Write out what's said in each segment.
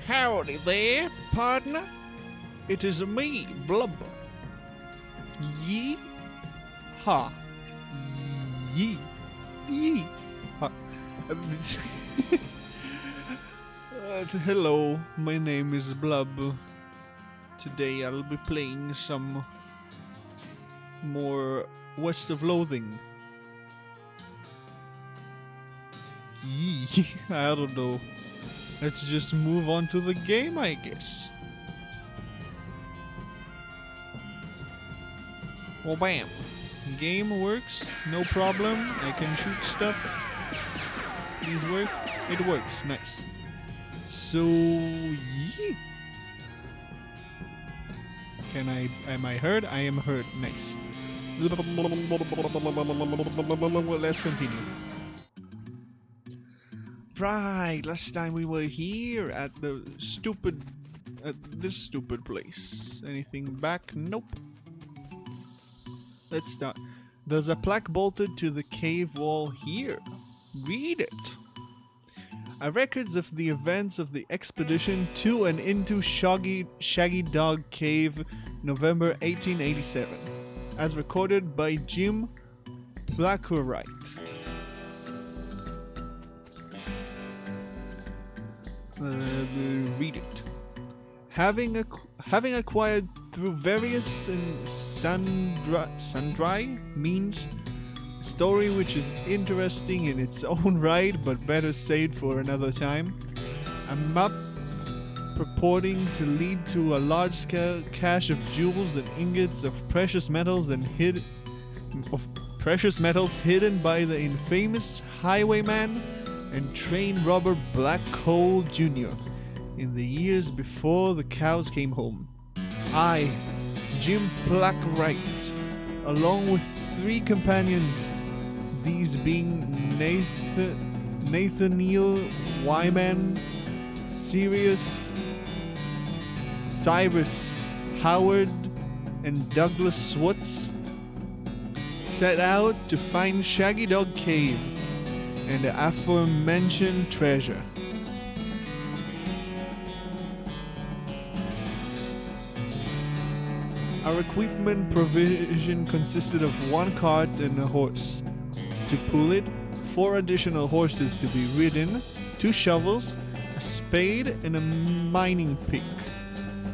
Howdy there, partner. It is me, Blubber. Yee ha. Yee. Yee ha. Hello, my name is Blub. Today I'll be playing some more West of Loathing. Yee. I don't know. Let's just move on to the game, I guess. Well, bam. Game works, no problem. I can shoot stuff. These work? It works, nice. So, yeah. Am I heard? I am heard, nice. Let's continue. Right, last time we were here at this stupid place. Anything back? Nope. Let's start. There's a plaque bolted to the cave wall here. Read it. Records of the events of the expedition to and into Shaggy Dog Cave, November 1887, as recorded by Jim Blackwright. Read it. Having acquired through various and sundry means, a story which is interesting in its own right but better saved for another time, a map purporting to lead to a large-scale cache of jewels and ingots of precious metals hidden by the infamous highwayman and train robber Black Cole Jr. in the years before the cows came home. I, Jim Blackwright, along with 3 companions, these being Nathaniel Wyman, Cyrus Howard, and Douglas Swartz, set out to find Shaggy Dog Cave and the aforementioned treasure. Our equipment provision consisted of 1 cart and a horse. To pull it, 4 additional horses to be ridden, 2 shovels, a spade and a mining pick,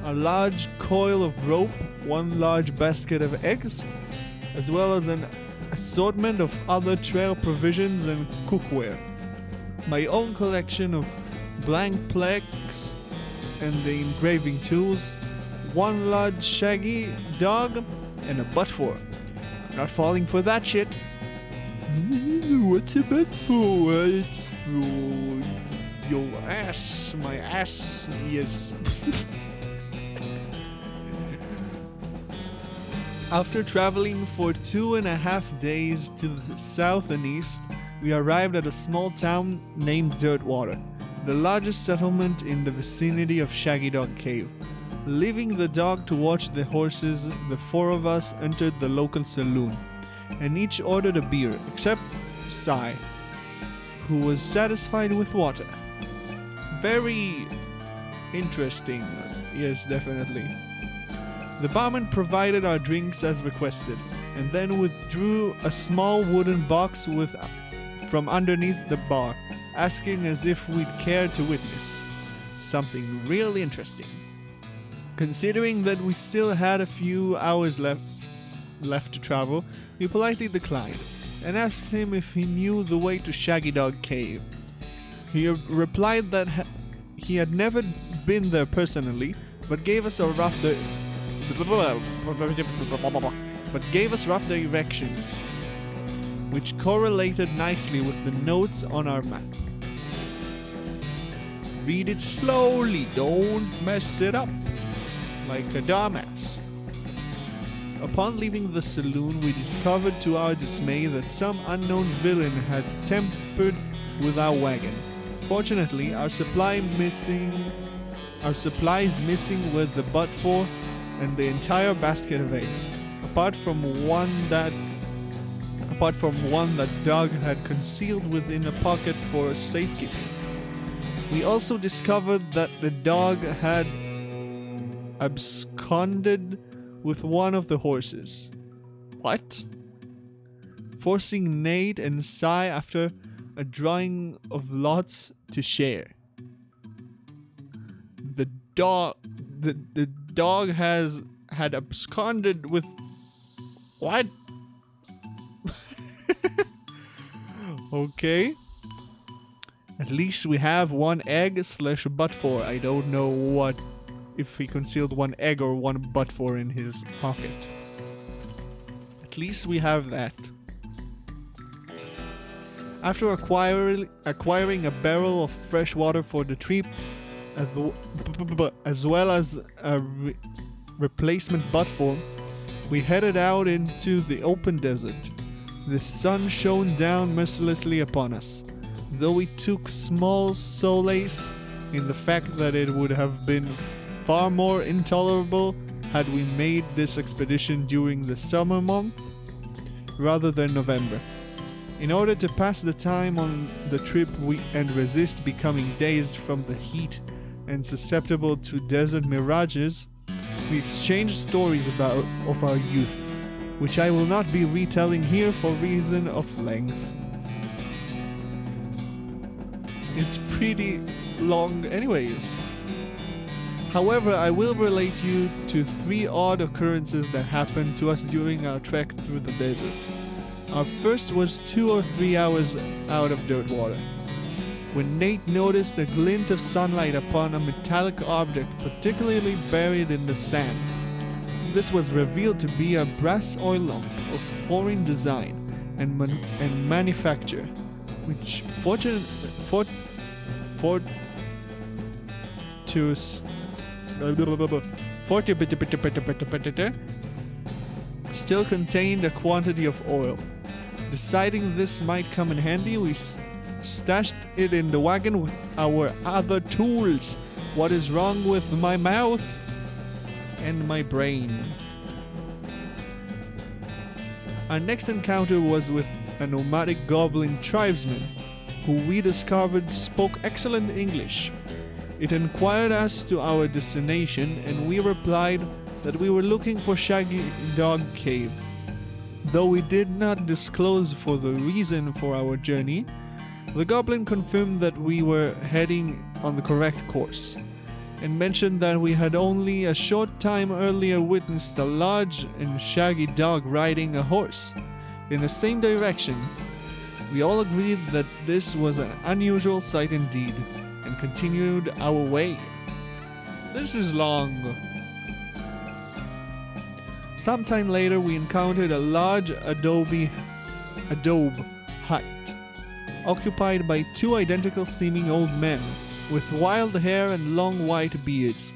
a large coil of rope, 1 large basket of eggs, as well as an assortment of other trail provisions and cookware, my own collection of blank plaques and the engraving tools, 1 large shaggy dog, and a butt for. Not falling for that shit. What's a butt for? It's for your ass. My ass, yes. After traveling for 2.5 days to the south and east, we arrived at a small town named Dirtwater, the largest settlement in the vicinity of Shaggy Dog Cave. Leaving the dog to watch the horses, the 4 of us entered the local saloon, and each ordered a beer, except Cy, who was satisfied with water. Very interesting, yes, definitely. The barman provided our drinks as requested, and then withdrew a small wooden box from underneath the bar, asking as if we'd care to witness something really interesting. Considering that we still had a few hours left to travel, we politely declined, and asked him if he knew the way to Shaggy Dog Cave. He replied that he had never been there personally, but gave us rough directions, which correlated nicely with the notes on our map. Read it slowly, don't mess it up like a dumbass. Upon leaving the saloon, we discovered to our dismay that some unknown villain had tampered with our wagon. Fortunately, our supplies missing were the butt for and the entire basket of eggs, apart from one that Doug had concealed within a pocket for safekeeping. We also discovered that the dog had absconded with one of the horses. What? Forcing Nate and Sai after a drawing of lots to share. The dog had absconded with what? Okay. At least we have one egg slash butt for. I don't know what if he concealed one egg or one butt for in his pocket. At least we have that. After acquiring a barrel of fresh water for the trip, as well as a replacement butt form, we headed out into the open desert. The sun shone down mercilessly upon us, though we took small solace in the fact that it would have been far more intolerable had we made this expedition during the summer month rather than November. In order to pass the time on the trip and resist becoming dazed from the heat and susceptible to desert mirages, we exchanged stories of our youth, which I will not be retelling here for reason of length. It's pretty long anyways. However, I will relate you to 3 odd occurrences that happened to us during our trek through the desert. Our first was 2 or 3 hours out of dirt water, when Nate noticed a glint of sunlight upon a metallic object particularly buried in the sand. This was revealed to be a brass oil lamp of foreign design and manufacture, which still contained a quantity of oil. Deciding this might come in handy, we stashed it in the wagon with our other tools. What is wrong with my mouth and my brain? Our next encounter was with a nomadic goblin tribesman who we discovered spoke excellent English. It inquired as to our destination, and we replied that we were looking for Shaggy Dog Cave. Though we did not disclose for the reason for our journey, the goblin confirmed that we were heading on the correct course, and mentioned that we had only a short time earlier witnessed a large and shaggy dog riding a horse in the same direction. We all agreed that this was an unusual sight indeed, and continued our way. This is long. Sometime later, we encountered a large adobe hut, occupied by 2 identical seeming old men with wild hair and long white beards.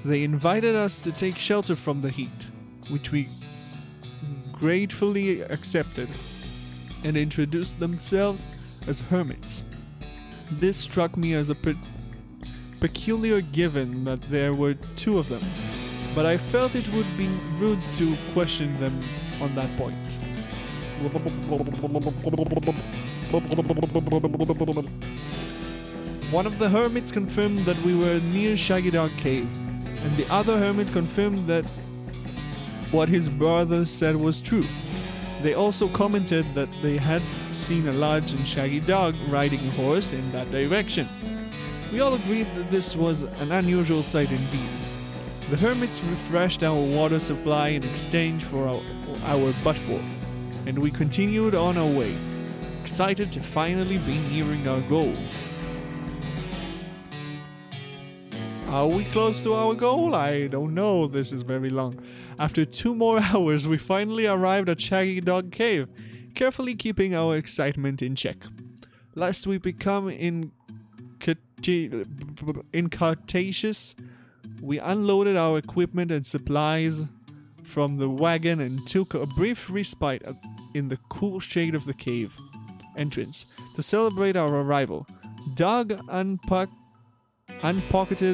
They invited us to take shelter from the heat, which we gratefully accepted, and introduced themselves as hermits. This struck me as a peculiar given that there were 2 of them, but I felt it would be rude to question them on that point. One of the hermits confirmed that we were near Shaggy Dog Cave, and the other hermit confirmed that what his brother said was true. They also commented that they had seen a large and shaggy dog riding a horse in that direction. We all agreed that this was an unusual sight indeed. The hermits refreshed our water supply in exchange for our buttful, and we continued on our way, excited to finally be nearing our goal. Are we close to our goal? I don't know, this is very long. After 2 more hours, we finally arrived at Shaggy Dog Cave, carefully keeping our excitement in check, lest we become incartatious. We unloaded our equipment and supplies from the wagon and took a brief respite in the cool shade of the cave entrance to celebrate our arrival. Doug unpocketed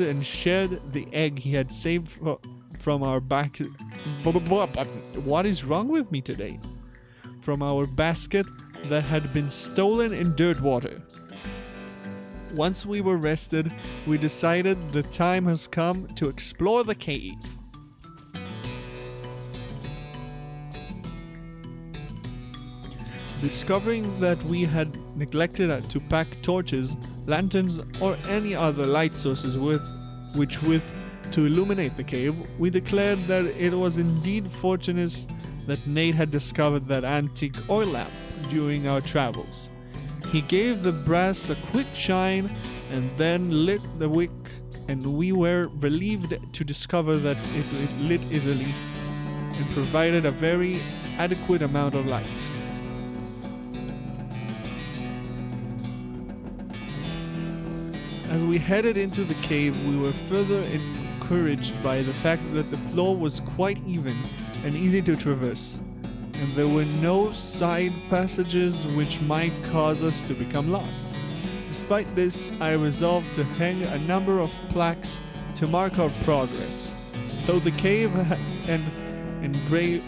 and shared the egg he had saved from our back. What is wrong with me today? From our basket that had been stolen in dirt water. Once we were rested, we decided the time has come to explore the cave. Discovering that we had neglected to pack torches, lanterns, or any other light sources to illuminate the cave, we declared that it was indeed fortunate that Nate had discovered that antique oil lamp during our travels. He gave the brass a quick shine and then lit the wick, and we were relieved to discover that it lit easily and provided a very adequate amount of light. As we headed into the cave, we were further encouraged by the fact that the floor was quite even and easy to traverse, and there were no side passages which might cause us to become lost. Despite this, I resolved to hang a number of plaques to mark our progress. Though the cave and engraved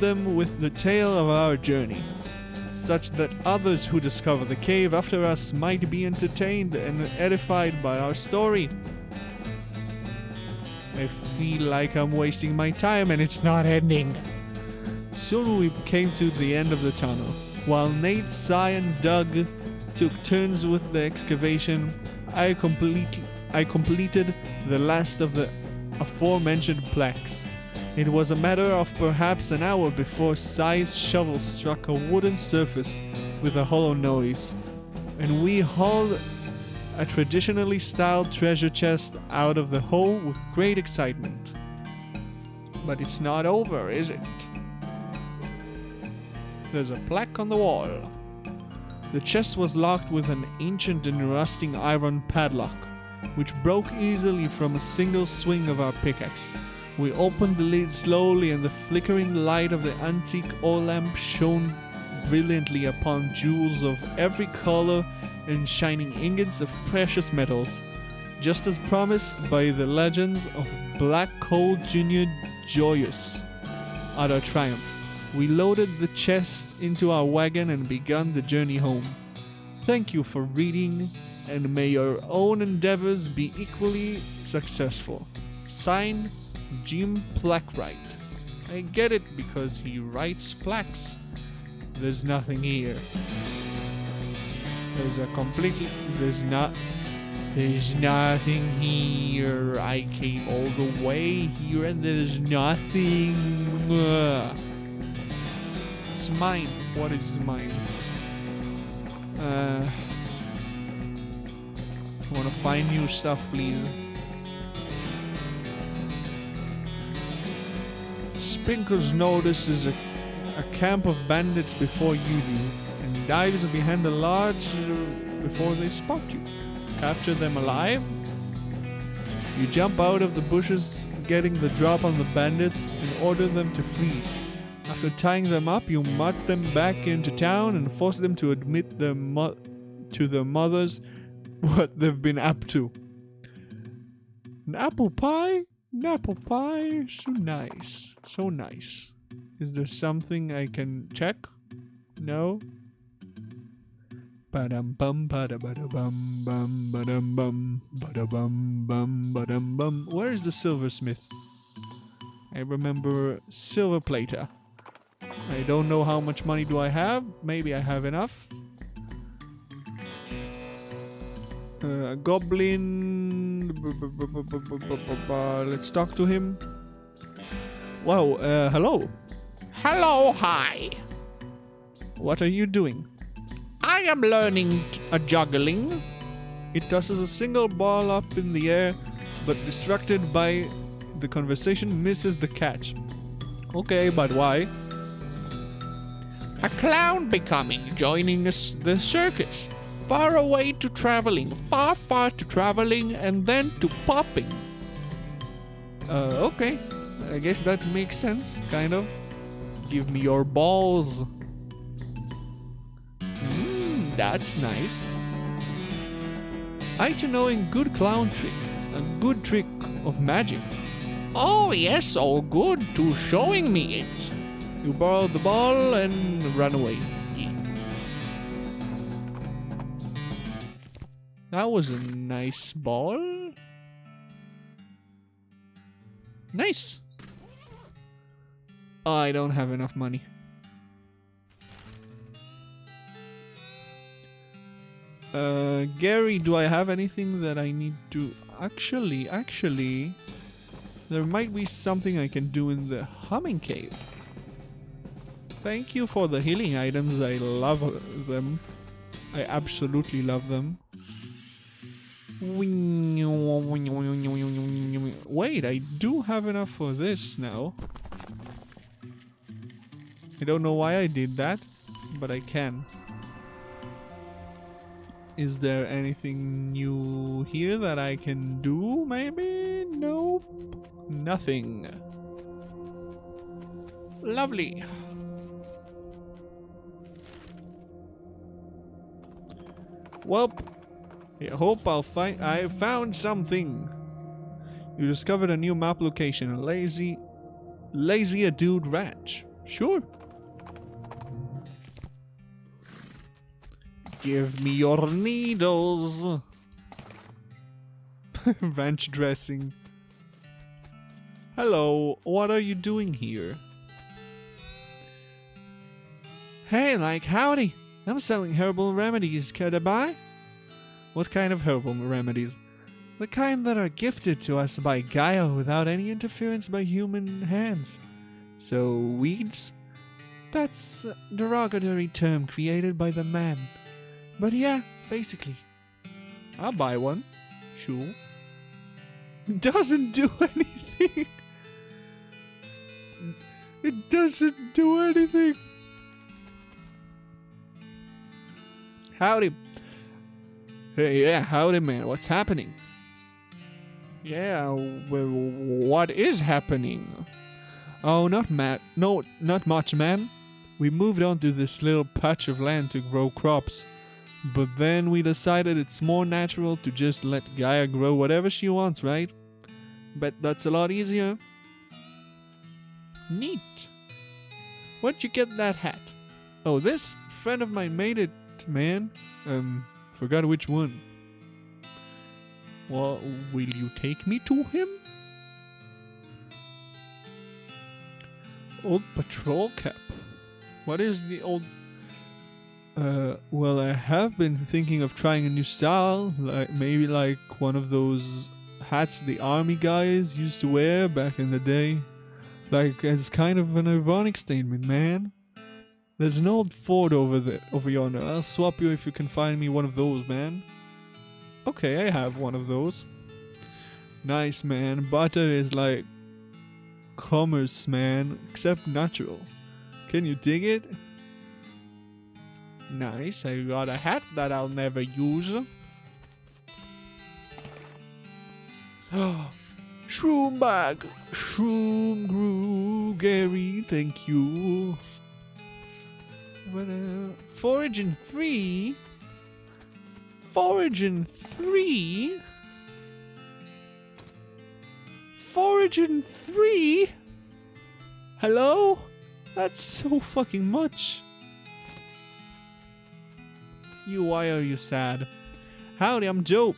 them with the tale of our journey, such that others who discover the cave after us might be entertained and edified by our story. I feel like I'm wasting my time and it's not ending. Soon we came to the end of the tunnel. While Nate, Cy, and Doug took turns with the excavation, I completed the last of the aforementioned plaques. It was a matter of perhaps an hour before Cy's shovel struck a wooden surface with a hollow noise, and we hauled a traditionally styled treasure chest out of the hole with great excitement. But it's not over, is it? There's a plaque on the wall. The chest was locked with an ancient and rusting iron padlock, which broke easily from a single swing of our pickaxe. We opened the lid slowly, and the flickering light of the antique oil lamp shone brilliantly upon jewels of every color and shining ingots of precious metals, just as promised by the legends of Black Coal Jr. Joyous at our triumph. We loaded the chest into our wagon and began the journey home. Thank you for reading, and may your own endeavors be equally successful. Signed, Jim Plackwright. I get it because he writes plaques. There's nothing here. There's nothing here. I came all the way here and there's nothing. It's mine. What is mine? I wanna find new stuff, please. Spinkles notices a camp of bandits before you do, and dives behind the lodge before they spot you. Capture them alive. You jump out of the bushes, getting the drop on the bandits, and order them to freeze. After tying them up, you march them back into town and force them to admit to their mothers what they've been up to. An apple pie? An apple pie? So nice. So nice. Is there something I can check? No? Badum bum bada bada bum bum badum bum bada bum bum badum bum. Where is the silversmith? I remember silver plater. I don't know how much money do I have. Maybe I have enough. A goblin. Let's talk to him. Wow, hello. Hello, hi. What are you doing? I am learning a juggling. It tosses a single ball up in the air, but distracted by the conversation, misses the catch. Okay, but why? A clown becoming, joining the circus. Far away to traveling, far to traveling, and then to popping. Okay. I guess that makes sense, kind of. Give me your balls. That's nice. I to knowing good clown trick, a good trick of magic. Oh, yes, all good to showing me it. You borrowed the ball and run away. Yeah. That was a nice ball. Nice. I don't have enough money. Gary, do I have anything that I need to... Actually, there might be something I can do in the humming cave. Thank you for the healing items. I love them. I absolutely love them. Wait, I do have enough for this now. I don't know why I did that, but I can. Is there anything new here that I can do? Maybe? Nope. Nothing. Lovely. Well, I hope I found something. You discovered a new map location, a lazy dude ranch. Sure. Give me your needles. Ranch dressing. Hello, what are you doing here? Hey, like, howdy. I'm selling herbal remedies. Care to buy? What kind of herbal remedies? The kind that are gifted to us by Gaia without any interference by human hands. So, weeds? That's a derogatory term created by the man. But yeah, basically. I'll buy one. Sure. It doesn't do anything. It doesn't do anything. Howdy. Hey, yeah, howdy, man. What's happening? Yeah, well, what is happening? Oh, not much, man. We moved on to this little patch of land to grow crops. But then we decided it's more natural to just let Gaia grow whatever she wants, right? Bet that's a lot easier. Neat. Where'd you get that hat? Oh, this friend of mine made it, man. Forgot which one. Well, will you take me to him? Old patrol cap. What is the old... well, I have been thinking of trying a new style, maybe like one of those hats the army guys used to wear back in the day. Like, as kind of an ironic statement, man. There's an old Ford over yonder. I'll swap you if you can find me one of those, man. Okay, I have one of those. Nice, man. Butter is like commerce, man, except natural. Can you dig it? Nice, I got a hat that I'll never use. Shroom bag! Shroom grew, Gary, thank you. Foraging 3? Foraging 3? Foraging 3? Hello? That's so fucking much. Why are you sad? Howdy, I'm Joe.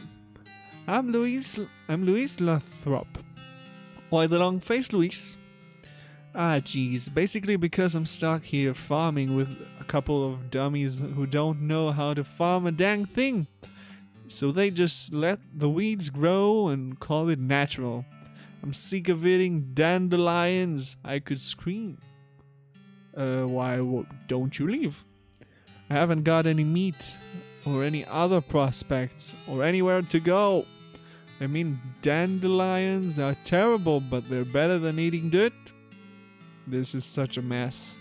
I'm Luis Lathrop. Why the long face, Luis? Ah, jeez. Basically because I'm stuck here farming with a couple of dummies who don't know how to farm a dang thing. So they just let the weeds grow and call it natural. I'm sick of eating dandelions. I could scream. Why don't you leave? I haven't got any meat or any other prospects or anywhere to go. I mean, dandelions are terrible, but they're better than eating dirt. This is such a mess.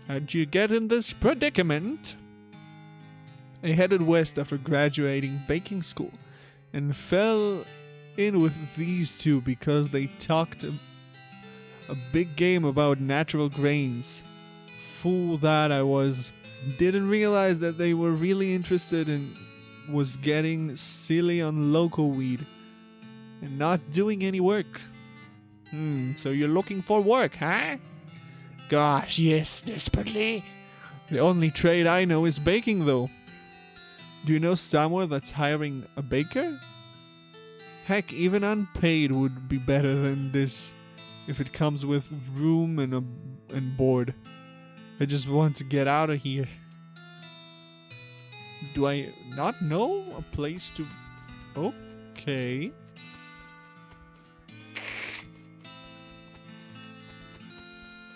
How'd you get in this predicament? I headed west after graduating baking school and fell in with these two because they talked a big game about natural grains. Fool that I was. Didn't realize that they were really interested in was getting silly on local weed and not doing any work. So you're looking for work, huh? Gosh, yes, desperately. The only trade I know is baking, though. Do you know somewhere that's hiring a baker? Heck, even unpaid would be better than this if it comes with room and board. I just want to get out of here. Do I not know a place to... Okay.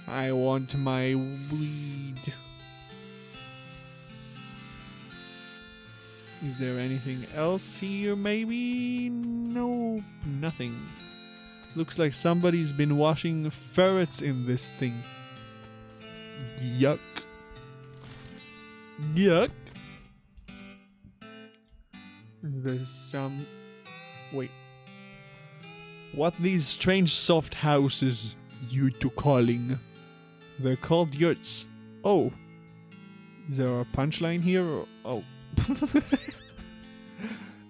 I want my weed. Is there anything else here, maybe? No, nothing. Looks like somebody's been washing ferrets in this thing. Yuck. Yuck. There's some... Wait. What these strange soft houses you two calling? They're called yurts. Oh. Is there a punchline here? Or... Oh.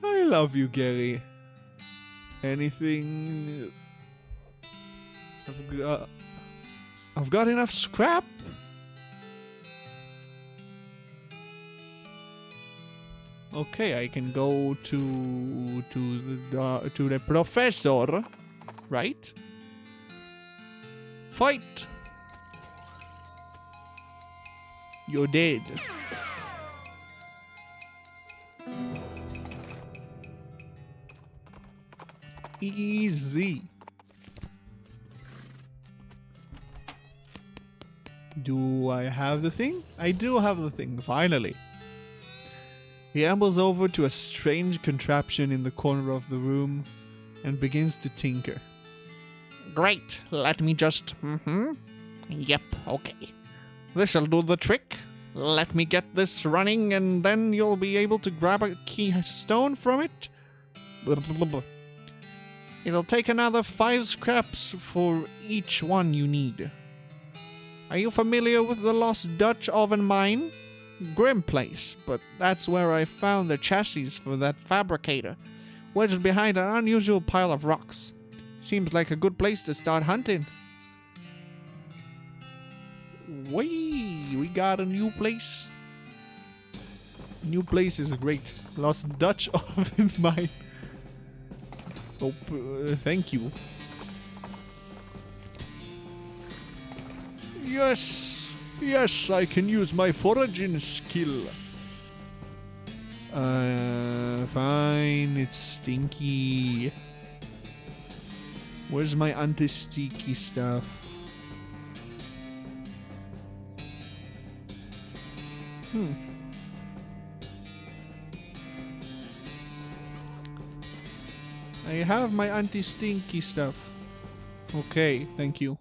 I love you, Gary. Anything... I've got enough scrap. Okay, I can go to the professor, right? Fight! You're dead. Easy. Do I have the thing? I do have the thing, finally. He ambles over to a strange contraption in the corner of the room and begins to tinker. Great, let me just... Yep, okay. This'll do the trick. Let me get this running and then you'll be able to grab a keystone from it. It'll take another 5 scraps for each one you need. Are you familiar with the lost Dutch oven mine? Grim place, but that's where I found the chassis for that fabricator, wedged behind an unusual pile of rocks. Seems like a good place to start hunting. We got a new place. New place is great. Lost Dutch oven mine. Oh, thank you. Yes, I can use my foraging skill. Fine, it's stinky. Where's my anti-sticky stuff? I have my anti-stinky stuff. Okay, thank you.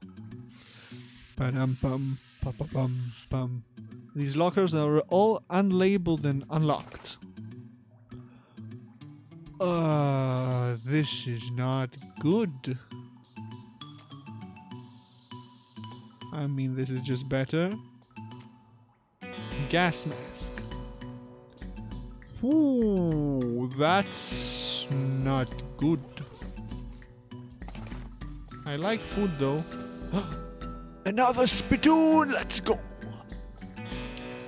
Ba-dum-bum, ba-ba-bum-bum. These lockers are all unlabeled and unlocked. This is not good. I mean, this is just better. Gas mask. Ooh, that's not good. I like food though. Another spittoon! Let's go!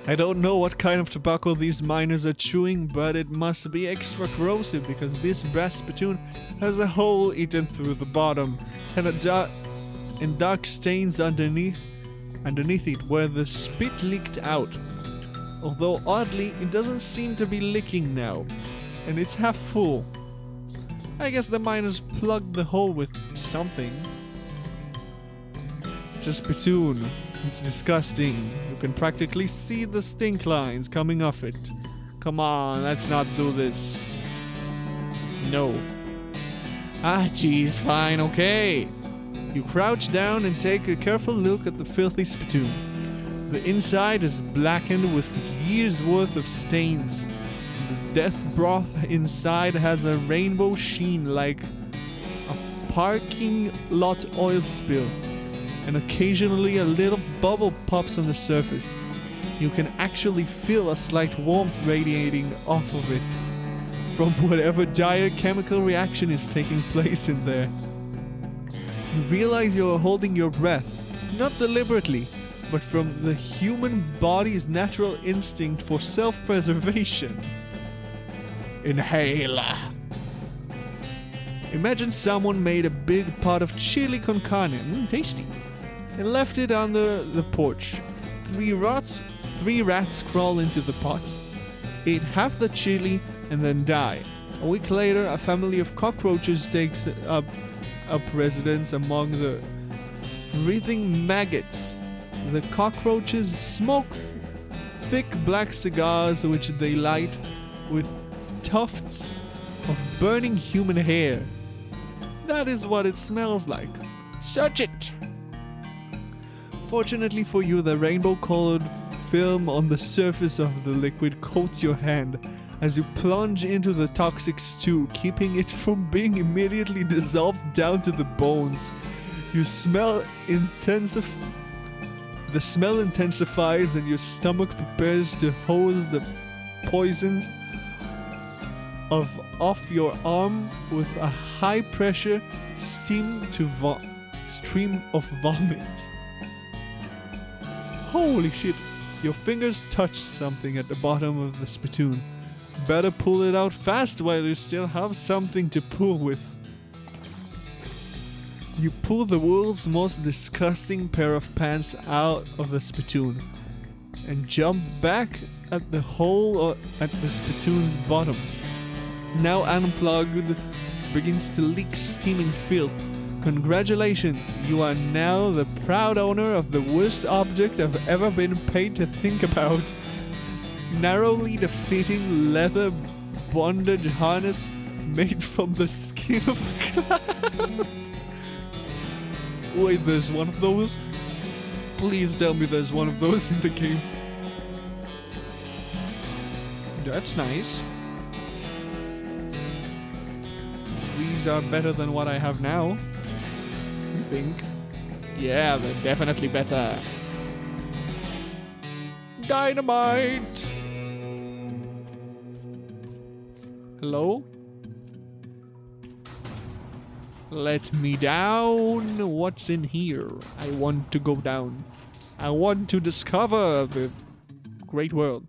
I don't know what kind of tobacco these miners are chewing, but it must be extra corrosive because this brass spittoon has a hole eaten through the bottom and dark stains underneath it where the spit leaked out. Although oddly, it doesn't seem to be leaking now, and it's half full. I guess the miners plugged the hole with something. It's a spittoon. It's disgusting. You can practically see the stink lines coming off it. Come on, let's not do this. No. Ah, geez, fine, okay. You crouch down and take a careful look at the filthy spittoon. The inside is blackened with years' worth of stains. The death broth inside has a rainbow sheen like a parking lot oil spill. And occasionally a little bubble pops on the surface. You can actually feel a slight warmth radiating off of it from whatever dire chemical reaction is taking place in there. You realize you're holding your breath, not deliberately, but from the human body's natural instinct for self-preservation. Inhale. Imagine someone made a big pot of chili con carne, tasty, and left it on the porch. Three rats crawl into the pot, eat half the chili, and then die. A week later, a family of cockroaches takes up residence among the breathing maggots. The cockroaches smoke thick black cigars which they light with tufts of burning human hair. That is what it smells like. Search it! Fortunately for you, the rainbow-colored film on the surface of the liquid coats your hand as you plunge into the toxic stew, keeping it from being immediately dissolved down to the bones. The smell intensifies and your stomach prepares to hose the poisons off your arm with a high-pressure stream of vomit. Holy shit! Your fingers touch something at the bottom of the spittoon. Better pull it out fast while you still have something to pull with. You pull the world's most disgusting pair of pants out of the spittoon and jump back at the hole at the spittoon's bottom. Now unplugged, begins to leak steaming filth. Congratulations, you are now the proud owner of the worst object I've ever been paid to think about. Narrowly fitting leather bondage harness made from the skin of a clown. Wait, there's one of those? Please tell me there's one of those in the game. That's nice. These are better than what I have now, I think. Yeah, they're definitely better. Dynamite! Hello? Let me down. What's in here? I want to go down. I want to discover the great world.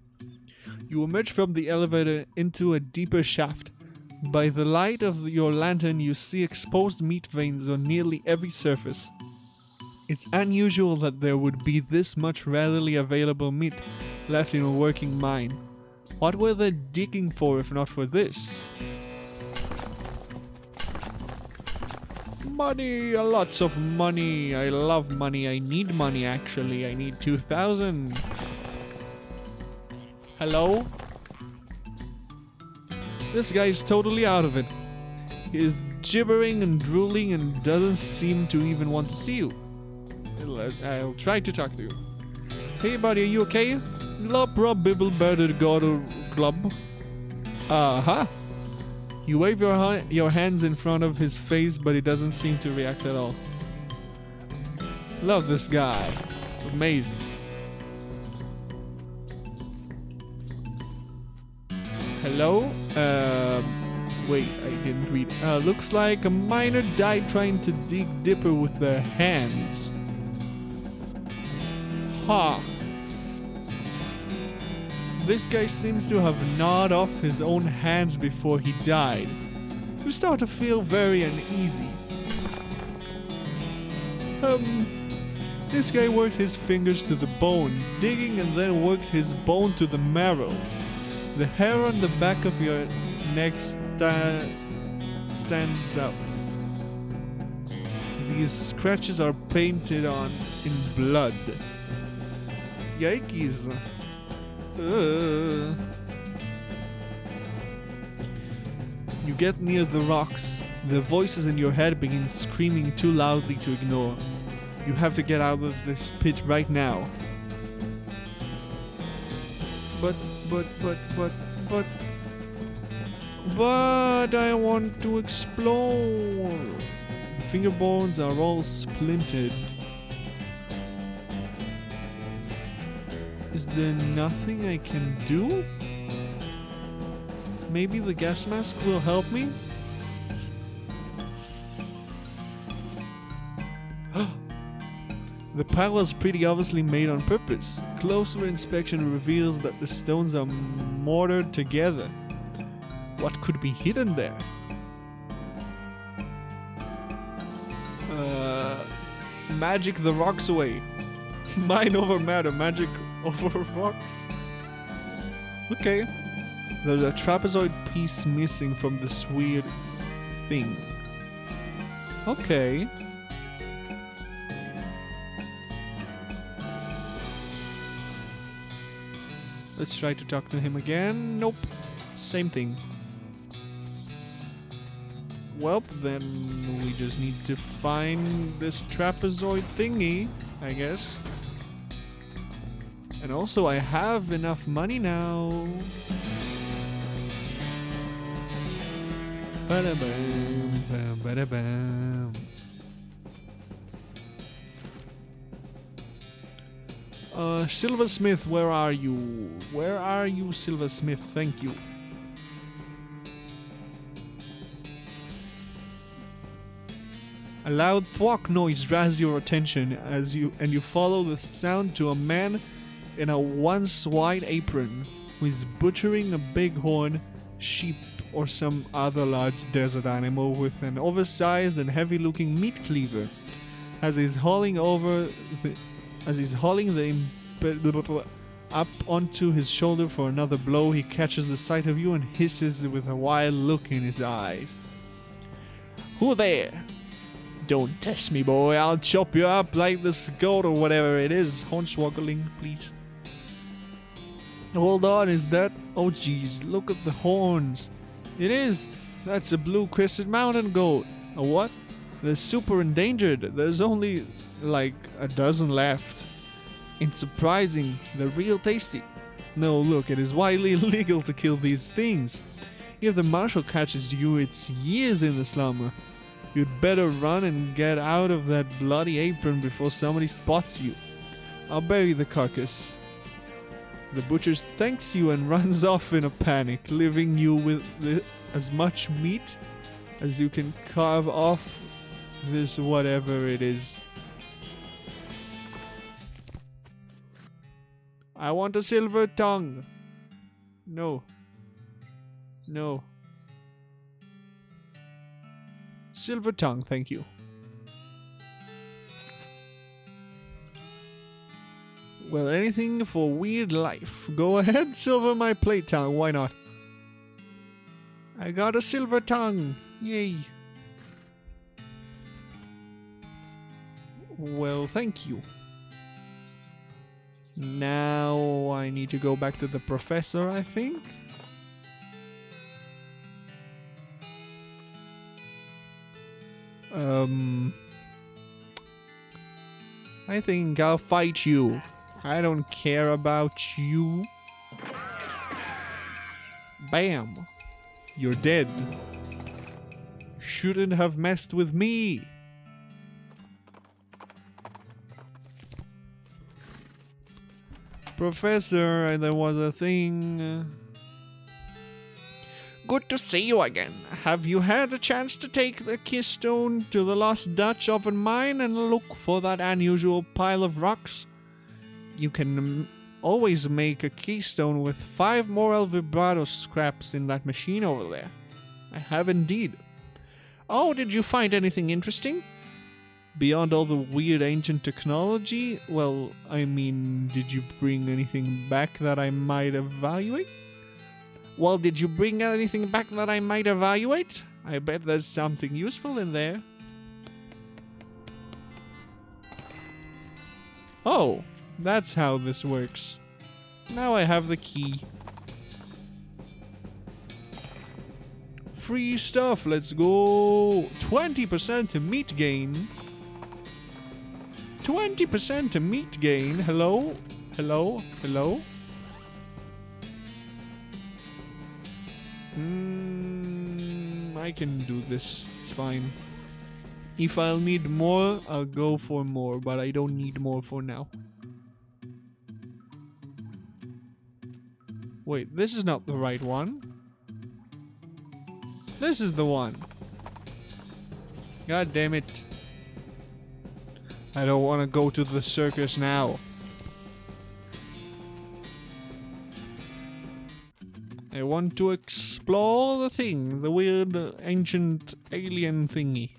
You emerge from the elevator into a deeper shaft. By the light of your lantern, you see exposed meat veins on nearly every surface. It's unusual that there would be this much readily available meat left in a working mine. What were they digging for if not for this? Money! Lots of money! I love money. I need money actually. I need 2,000. Hello? This guy's totally out of it. He's gibbering and drooling and doesn't seem to even want to see you. I'll try to talk to you. Hey buddy, are you okay? Glub. Uh-huh. You wave your hands in front of his face, but he doesn't seem to react at all. Love this guy. Amazing. Hello? Wait, I didn't read. Looks like a miner died trying to dig dipper with their hands. Ha! This guy seems to have gnawed off his own hands before he died. You start to feel very uneasy. This guy worked his fingers to the bone, digging, and then worked his bone to the marrow. The hair on the back of your neck stands up. These scratches are painted on in blood. Yikes. You get near the rocks. The voices in your head begin screaming too loudly to ignore. You have to get out of this pit right now. But I want to explore. The finger bones are all splintered. Is there nothing I can do? Maybe the gas mask will help me? The pile was pretty obviously made on purpose. Closer inspection reveals that the stones are mortared together. What could be hidden there? Magic the rocks away. Mind over matter, magic over rocks. Okay. There's a trapezoid piece missing from this weird thing. Okay. Let's try to talk to him again. Nope. Same thing. Well, then we just need to find this trapezoid thingy, I guess. And also, I have enough money now. Ba-da-bam, bam, ba-da-bam. Silversmith, where are you? Where are you, Silversmith? Thank you. A loud thwack noise draws your attention as you follow the sound to a man in a once white apron who is butchering a bighorn, sheep, or some other large desert animal with an oversized and heavy-looking meat cleaver. As he's hauling the up onto his shoulder for another blow, he catches the sight of you and hisses with a wild look in his eyes. Who there? Don't test me, boy. I'll chop you up like this goat or whatever it is. Hornswoggling, please. Hold on, is that? Oh, jeez, look at the horns. It is. That's a blue-crested mountain goat. A what? They're super endangered. There's only, like, a dozen left. It's surprising. They're real tasty. No, look, it is widely illegal to kill these things. If the marshal catches you, it's years in the slum. You'd better run and get out of that bloody apron before somebody spots you. I'll bury the carcass. The butcher thanks you and runs off in a panic, leaving you with as much meat as you can carve off this whatever it is. I want a silver tongue. No. No. Silver tongue, thank you. Well, anything for weird life. Go ahead, silver my plate tongue, why not? I got a silver tongue. Yay. Well, thank you. Now I need to go back to the professor, I think. I think I'll fight you. I don't care about you. Bam! You're dead. Shouldn't have messed with me. Professor, there was a thing. Good to see you again. Have you had a chance to take the keystone to the Lost Dutch oven mine and look for that unusual pile of rocks? You can always make a keystone with 5 more El Vibrato scraps in that machine over there. I have indeed. Oh, did you find anything interesting? Beyond all the weird ancient technology? Well, I mean, did you bring anything back that I might evaluate? Well, did you bring anything back that I might evaluate? I bet there's something useful in there. Oh, that's how this works. Now I have the key. Free stuff, let's go. 20% to meat gain. 20% to meat gain. Hello? Hello? Hello? I can do this. It's fine. If I'll need more, I'll go for more, but I don't need more for now. Wait, this is not the right one. This is the one. God damn it. I don't want to go to the circus now. I want to explore the thing, the weird ancient alien thingy.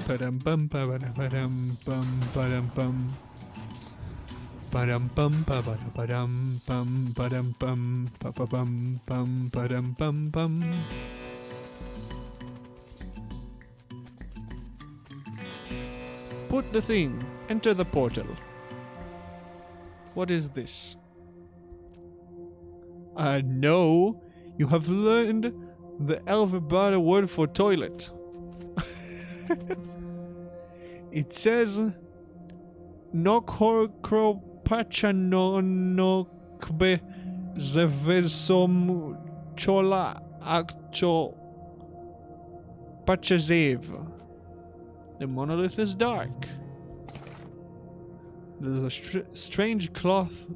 Ba-dum bum ba-ba-da-ba-dum bum ba-dum bum. Ba-dum bum ba-ba-da-ba-dum bum ba-dum bum ba-ba-bum bum ba-dum bum bum. Put the thing. Enter the portal. What is this? No. You have learned the Elverbada word for toilet. It says Nokhorkropachanonokbe Zevesom Chola Akcho Pachazev. The monolith is dark. There's a strange cloth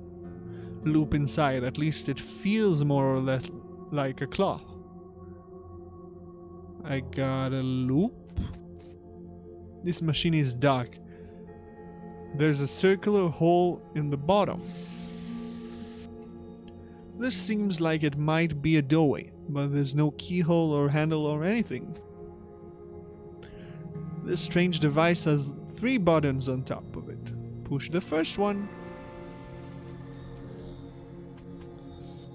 loop inside. At least it feels more or less like a cloth. I got a loop. This machine is dark. There's a circular hole in the bottom. This seems like it might be a doorway, but there's no keyhole or handle or anything. This strange device has 3 buttons on top of it. Push the first one.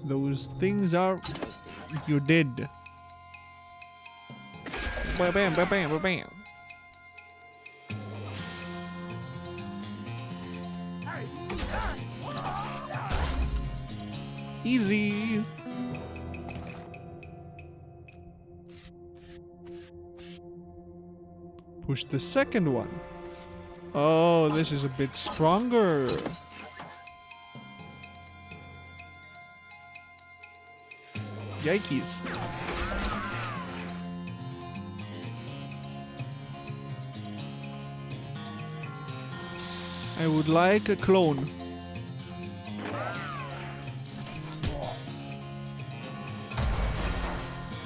Those things are... You're dead. Ba-bam, ba-bam, ba-bam. Easy. Push the second one. Oh, this is a bit stronger. Yikes. I would like a clone.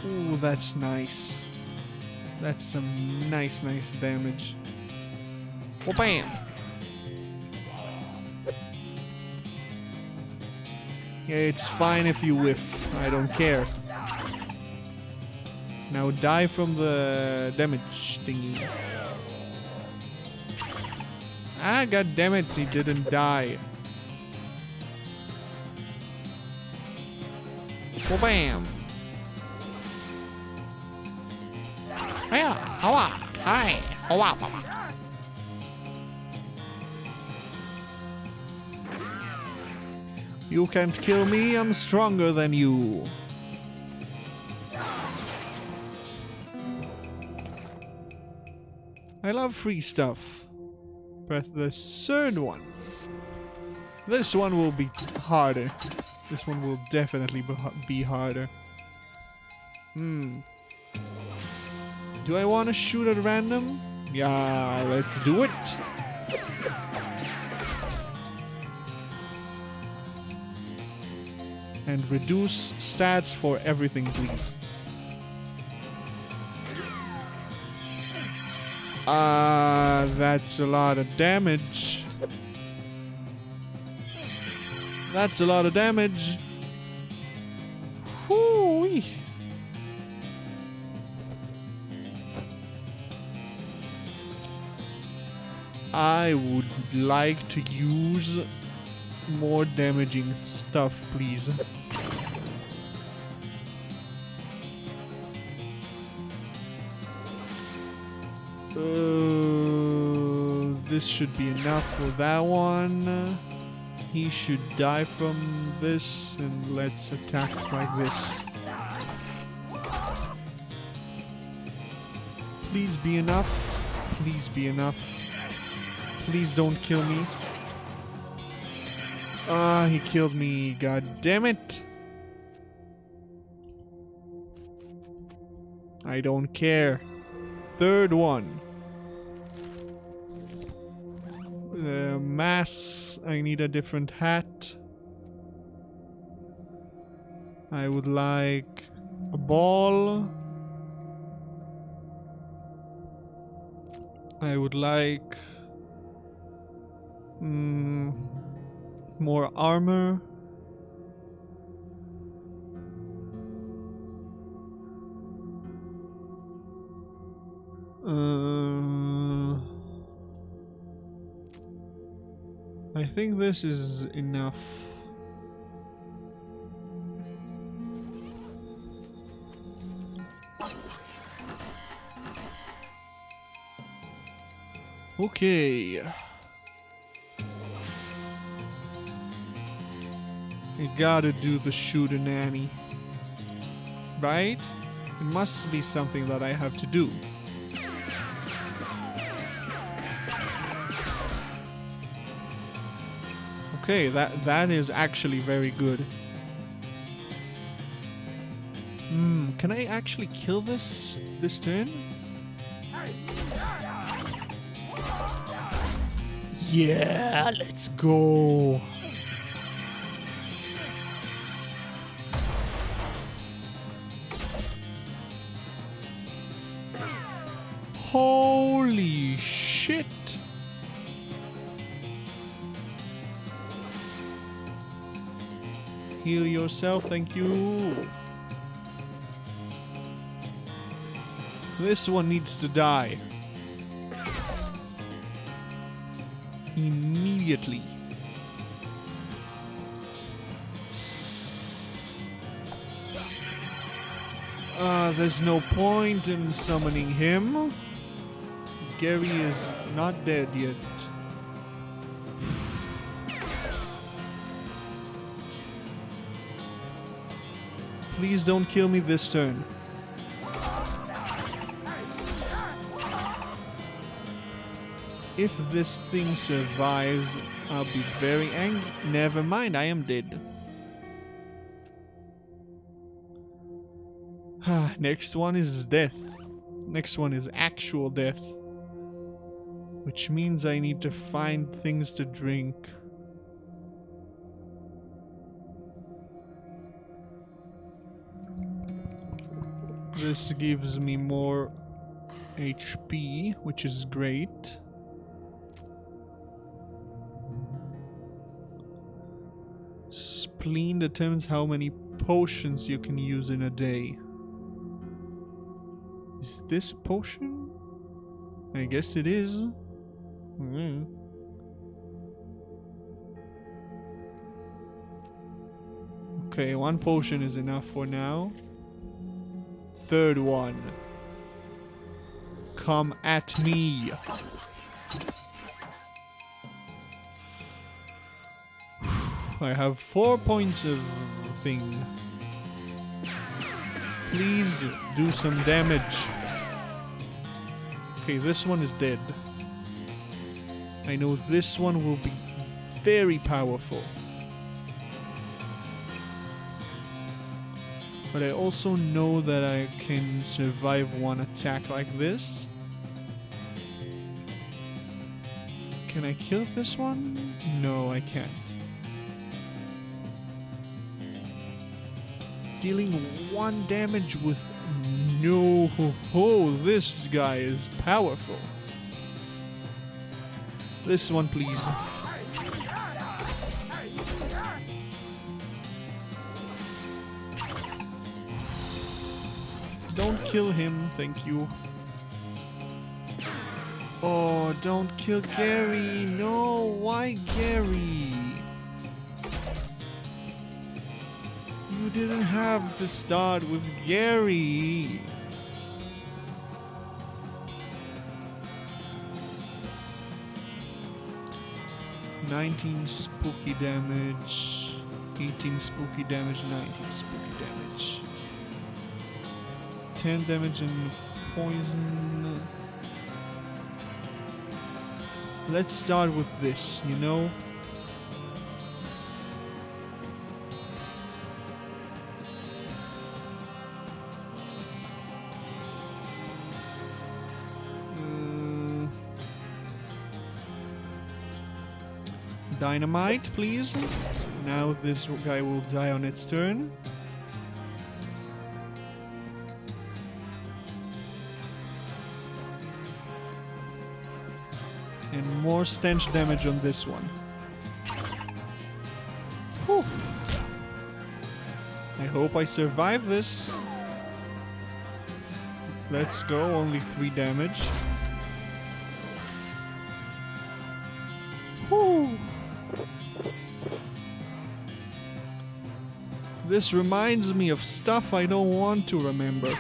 Ooh, that's nice. That's some nice damage. Oh, bam! Yeah, it's fine if you whiff. I don't care. Now die from the damage thingy. Ah, god damn it, he didn't die. Oh, bam! Hiya! Howa! Hi! Howa! You can't kill me, I'm stronger than you. I love free stuff. Press the third one. This one will be harder. This one will definitely be harder. Do I want to shoot at random? Yeah, let's do it. And reduce stats for everything, please. That's a lot of damage. That's a lot of damage. Whoo-wee. I would like to use more damaging stuff, please. This should be enough for that one. He should die from this, and let's attack like this. Please be enough. Please be enough. Please don't kill me. Ah, he killed me. God damn it. I don't care. Third one. The mass. I need a different hat. I would like a ball. I would like more armor. I think this is enough. Okay. I gotta do the shooter nanny. Right? It must be something that I have to do. Okay, that is actually very good. Can I actually kill this turn? Yeah, let's go. Holy shit. Heal yourself, thank you. This one needs to die. Immediately. There's no point in summoning him. Gary is not dead yet. Please don't kill me this turn. If this thing survives, I'll be very angry. Never mind, I am dead. Next one is death. Next one is actual death. Which means I need to find things to drink. This gives me more HP, which is great. Spleen determines how many potions you can use in a day. Is this a potion? I guess it is. Okay, one potion is enough for now. Third one. Come at me. I have 4 points of thing. Please do some damage. Okay, this one is dead. I know this one will be very powerful. But I also know that I can survive one attack like this. Can I kill this one? No, I can't. Dealing 1 damage with no. Oh, this guy is powerful. This one, please. Don't kill him, thank you. Oh, don't kill Gary. No, why Gary? You didn't have to start with Gary. "19 spooky damage, 18 spooky damage, 19 spooky damage. 10 damage and poison. Let's start with this, you know? Dynamite, please. Now this guy will die on its turn. And more stench damage on this one. Whew. I hope I survive this. Let's go, only 3 damage. Whew. This reminds me of stuff I don't want to remember.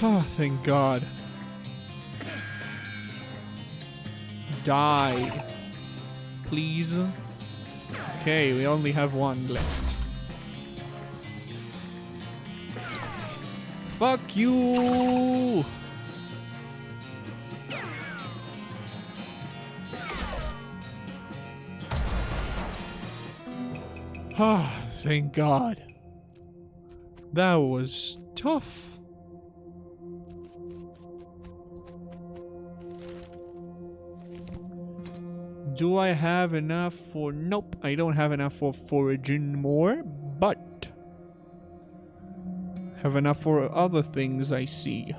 Oh, thank God. Die. Please. Okay, we only have 1 left. Fuck you! Ah, thank God. That was tough. Do I have enough for... Nope, I don't have enough for foraging more, but... have enough for other things I see.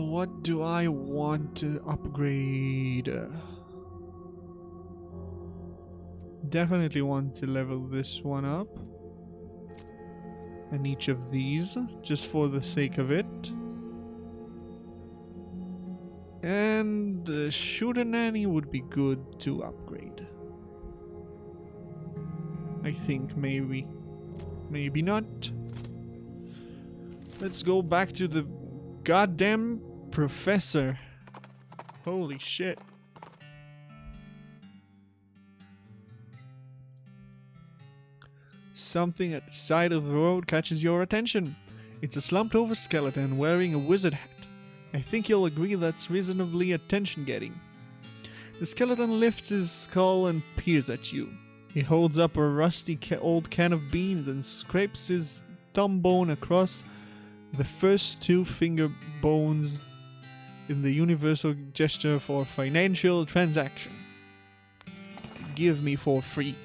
What do I want to upgrade? Definitely want to level this one up. And each of these, just for the sake of it. And Shooter Nanny would be good to upgrade. I think maybe. Maybe not. Let's go back to the goddamn professor. Holy shit. Something at the side of the road catches your attention. It's a slumped over skeleton wearing a wizard hat. I think you'll agree that's reasonably attention-getting. The skeleton lifts his skull and peers at you. He holds up a rusty old can of beans and scrapes his thumb bone across the first 2 finger bones in the universal gesture for financial transaction. Give me for free.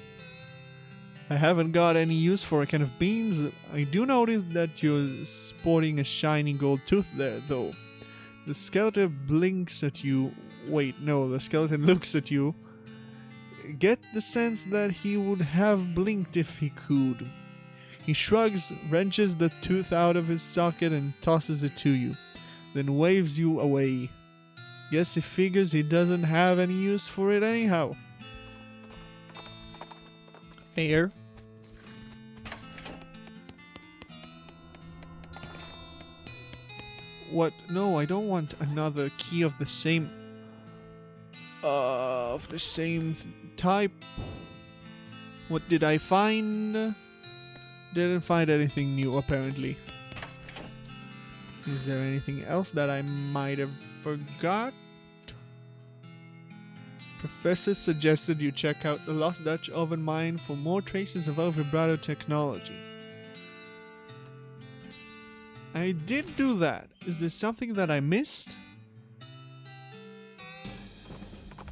I haven't got any use for a can of beans. I do notice that you're sporting a shiny gold tooth there, though. The skeleton blinks at you. Wait, no, the skeleton looks at you. Get the sense that he would have blinked if he could. He shrugs, wrenches the tooth out of his socket and tosses it to you, then waves you away. Guess he figures he doesn't have any use for it anyhow. Fair. What? No, I don't want another key of the same... type. What did I find? Didn't find anything new, apparently. Is there anything else that I might have forgot? Professor suggested you check out the Lost Dutch Oven Mine for more traces of El Vibrato technology. I did do that. Is there something that I missed?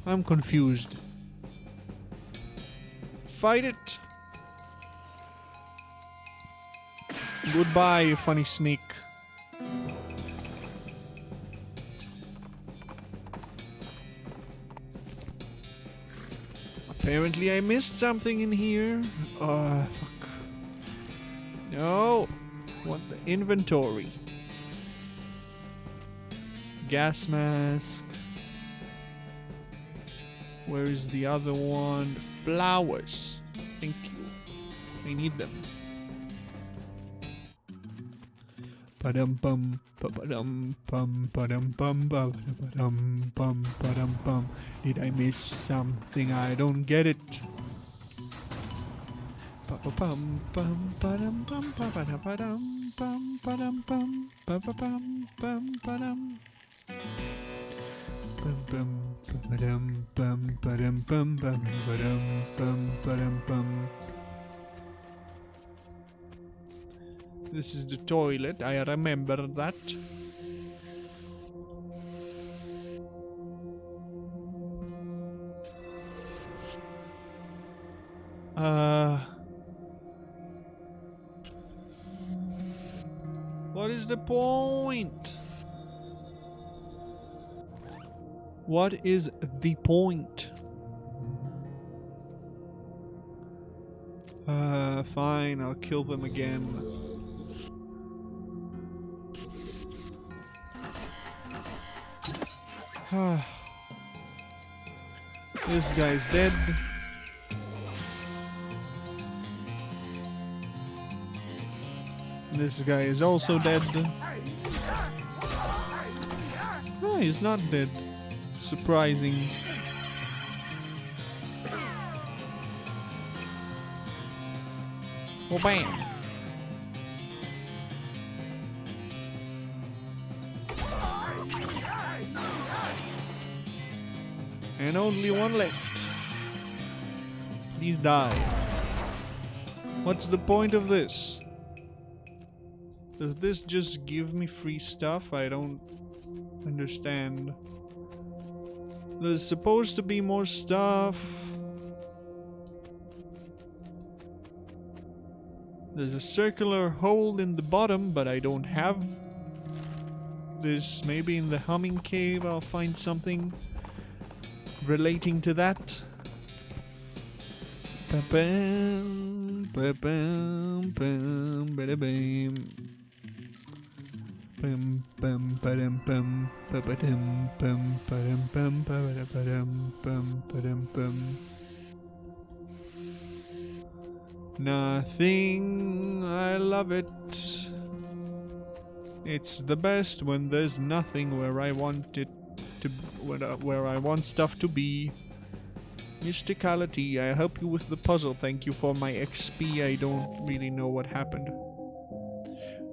I'm confused. Fight it! Goodbye, you funny sneak. Apparently I missed something in here. Fuck. No. Want the inventory. Gas mask. Where is the other one? Flowers. Thank you. I need them. Padum bum padum bum padum bum padum bum padum bum. Did I miss something? I don't get it. Bum bum padum bum padum bum padum bum bum bum padum. Bum bum padum bum padum bum bum padum bum padum bum. This is the toilet, I remember that. Uh... What is the point? What is the point? Fine, I'll kill them again. This guy's dead. This guy is also dead. Oh, he's not dead. Surprising. Well, bam. And only one left. Please die. What's the point of this? Does this just give me free stuff? I don't understand. There's supposed to be more stuff. There's a circular hole in the bottom, but I don't have this. Maybe in the humming cave I'll find something relating to that. Ba-bam, ba-bam, bam, ba-da-bam. Bum bum ba-dum bum ba-ba-dum bum ba-dum bum ba-da-ba-dum bum ba-dum bum. Nothing. I love it. It's the best when there's nothing where I want it to, where I want stuff to be. Mysticality. I help you with the puzzle. Thank you for my XP. I don't really know what happened.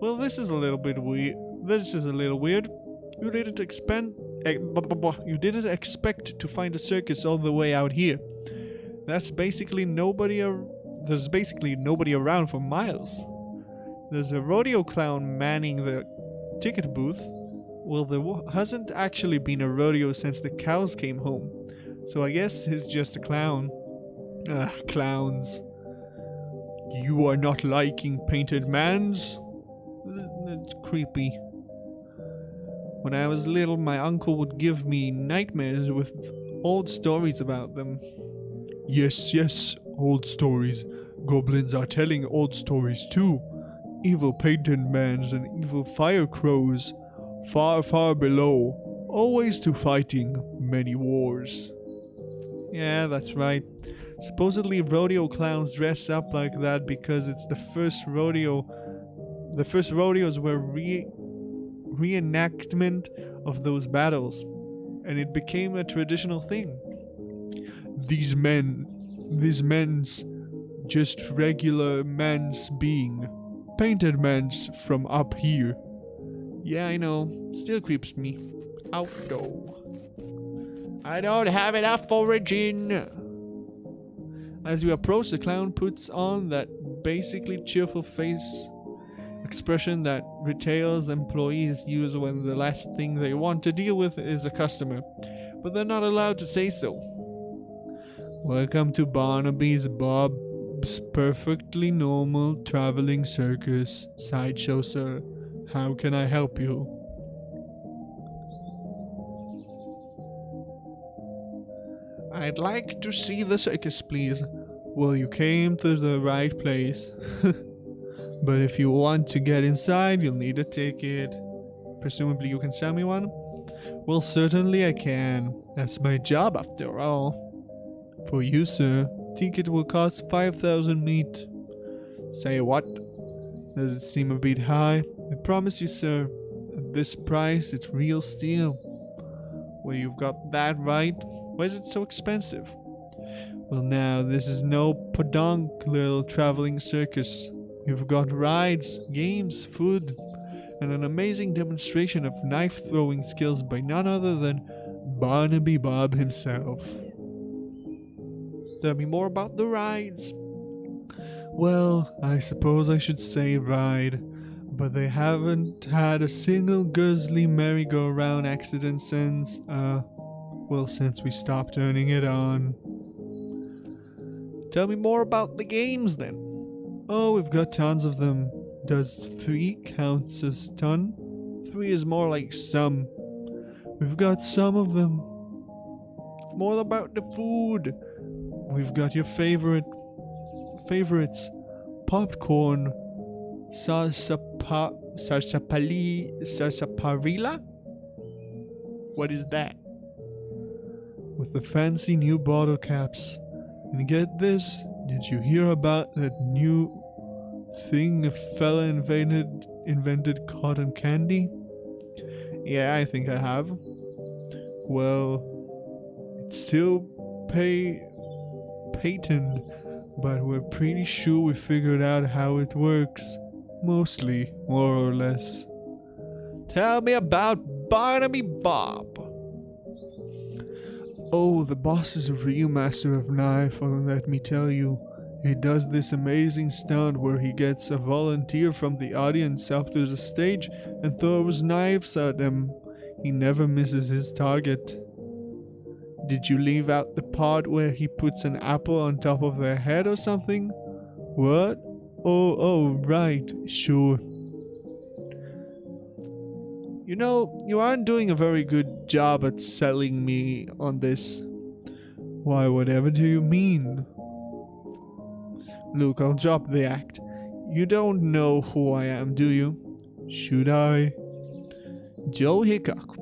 Well, this is a little bit weird. This is a little weird. You didn't expect to find a circus all the way out here. That's basically nobody. There's basically nobody around for miles. There's a rodeo clown manning the ticket booth. Well, there hasn't actually been a rodeo since the cows came home. So I guess he's just a clown. Ah, clowns. You are not liking painted mans? That's creepy. When I was little, my uncle would give me nightmares with old stories about them. Yes, yes, old stories. Goblins are telling old stories too. Evil painted mans and evil fire crows. Far, far below. Always to fighting many wars. Yeah, that's right. Supposedly rodeo clowns dress up like that because it's the first rodeo. The first rodeos were reenactment of those battles, and it became a traditional thing. These men's just regular men's being, painted men's from up here. Yeah, I know, still creeps me out though. I don't have enough foraging. As you approach, the clown puts on that basically cheerful face expression that retail's employees use when the last thing they want to deal with is a customer, but they're not allowed to say so. Welcome to Barnaby's Bob's perfectly normal traveling circus sideshow, sir. How can I help you? I'd like to see the circus, please. Well, you came to the right place. But if you want to get inside, you'll need a ticket. Presumably you can sell me one? Well, certainly I can. That's my job after all. For you, sir, ticket will cost 5,000 meat. Say what? Does it seem a bit high? I promise you, sir, at this price, it's real steel. Well, you've got that right. Why is it so expensive? Well, now, this is no podunk little traveling circus. You've got rides, games, food, and an amazing demonstration of knife-throwing skills by none other than Barnaby Bob himself. Tell me more about the rides. Well, I suppose I should say ride, but they haven't had a single grisly merry-go-round accident since, since we stopped turning it on. Tell me more about the games then. Oh, we've got tons of them. Does 3 count as ton? 3 is more like some. We've got some of them. More about the food. We've got your favorites. Popcorn. Sarsaparilla? What is that? With the fancy new bottle caps. And get this, did you hear about that new thing a fella invented cotton candy? Yeah, I think I have. Well, it's still patent, but we're pretty sure we figured out how it works. Mostly, more or less. Tell me about Barnaby Bob. Oh, the boss is a real master of knife, let me tell you. He does this amazing stunt where he gets a volunteer from the audience up to the stage and throws knives at them. He never misses his target. Did you leave out the part where he puts an apple on top of their head or something? What? Oh, right, sure. You know, you aren't doing a very good job at selling me on this. Why, whatever do you mean? Look, I'll drop the act. You don't know who I am, do you? Should I? Joe Hickok,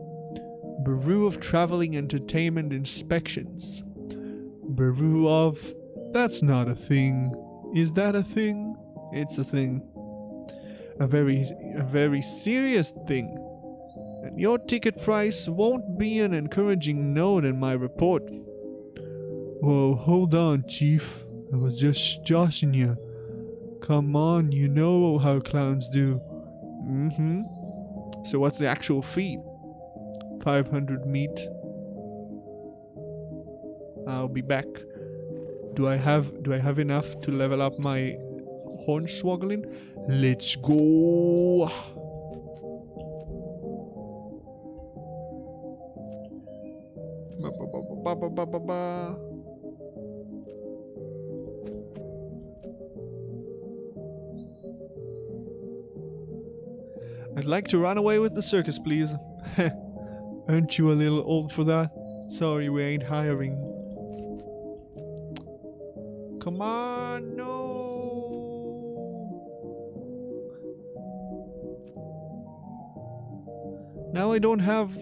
Bureau of Traveling Entertainment Inspections. Bureau of... That's not a thing. Is that a thing? It's a thing. A very serious thing. And your ticket price won't be an encouraging note in my report. Whoa, hold on, Chief. I was just joshing you. Come on, you know how clowns do. So what's the actual fee? 500 meat. I'll be back. Do I have enough to level up my hornswoggling? Let's go. I'd like to run away with the circus, please. Aren't you a little old for that? Sorry, we ain't hiring. Come on, no! Now I don't have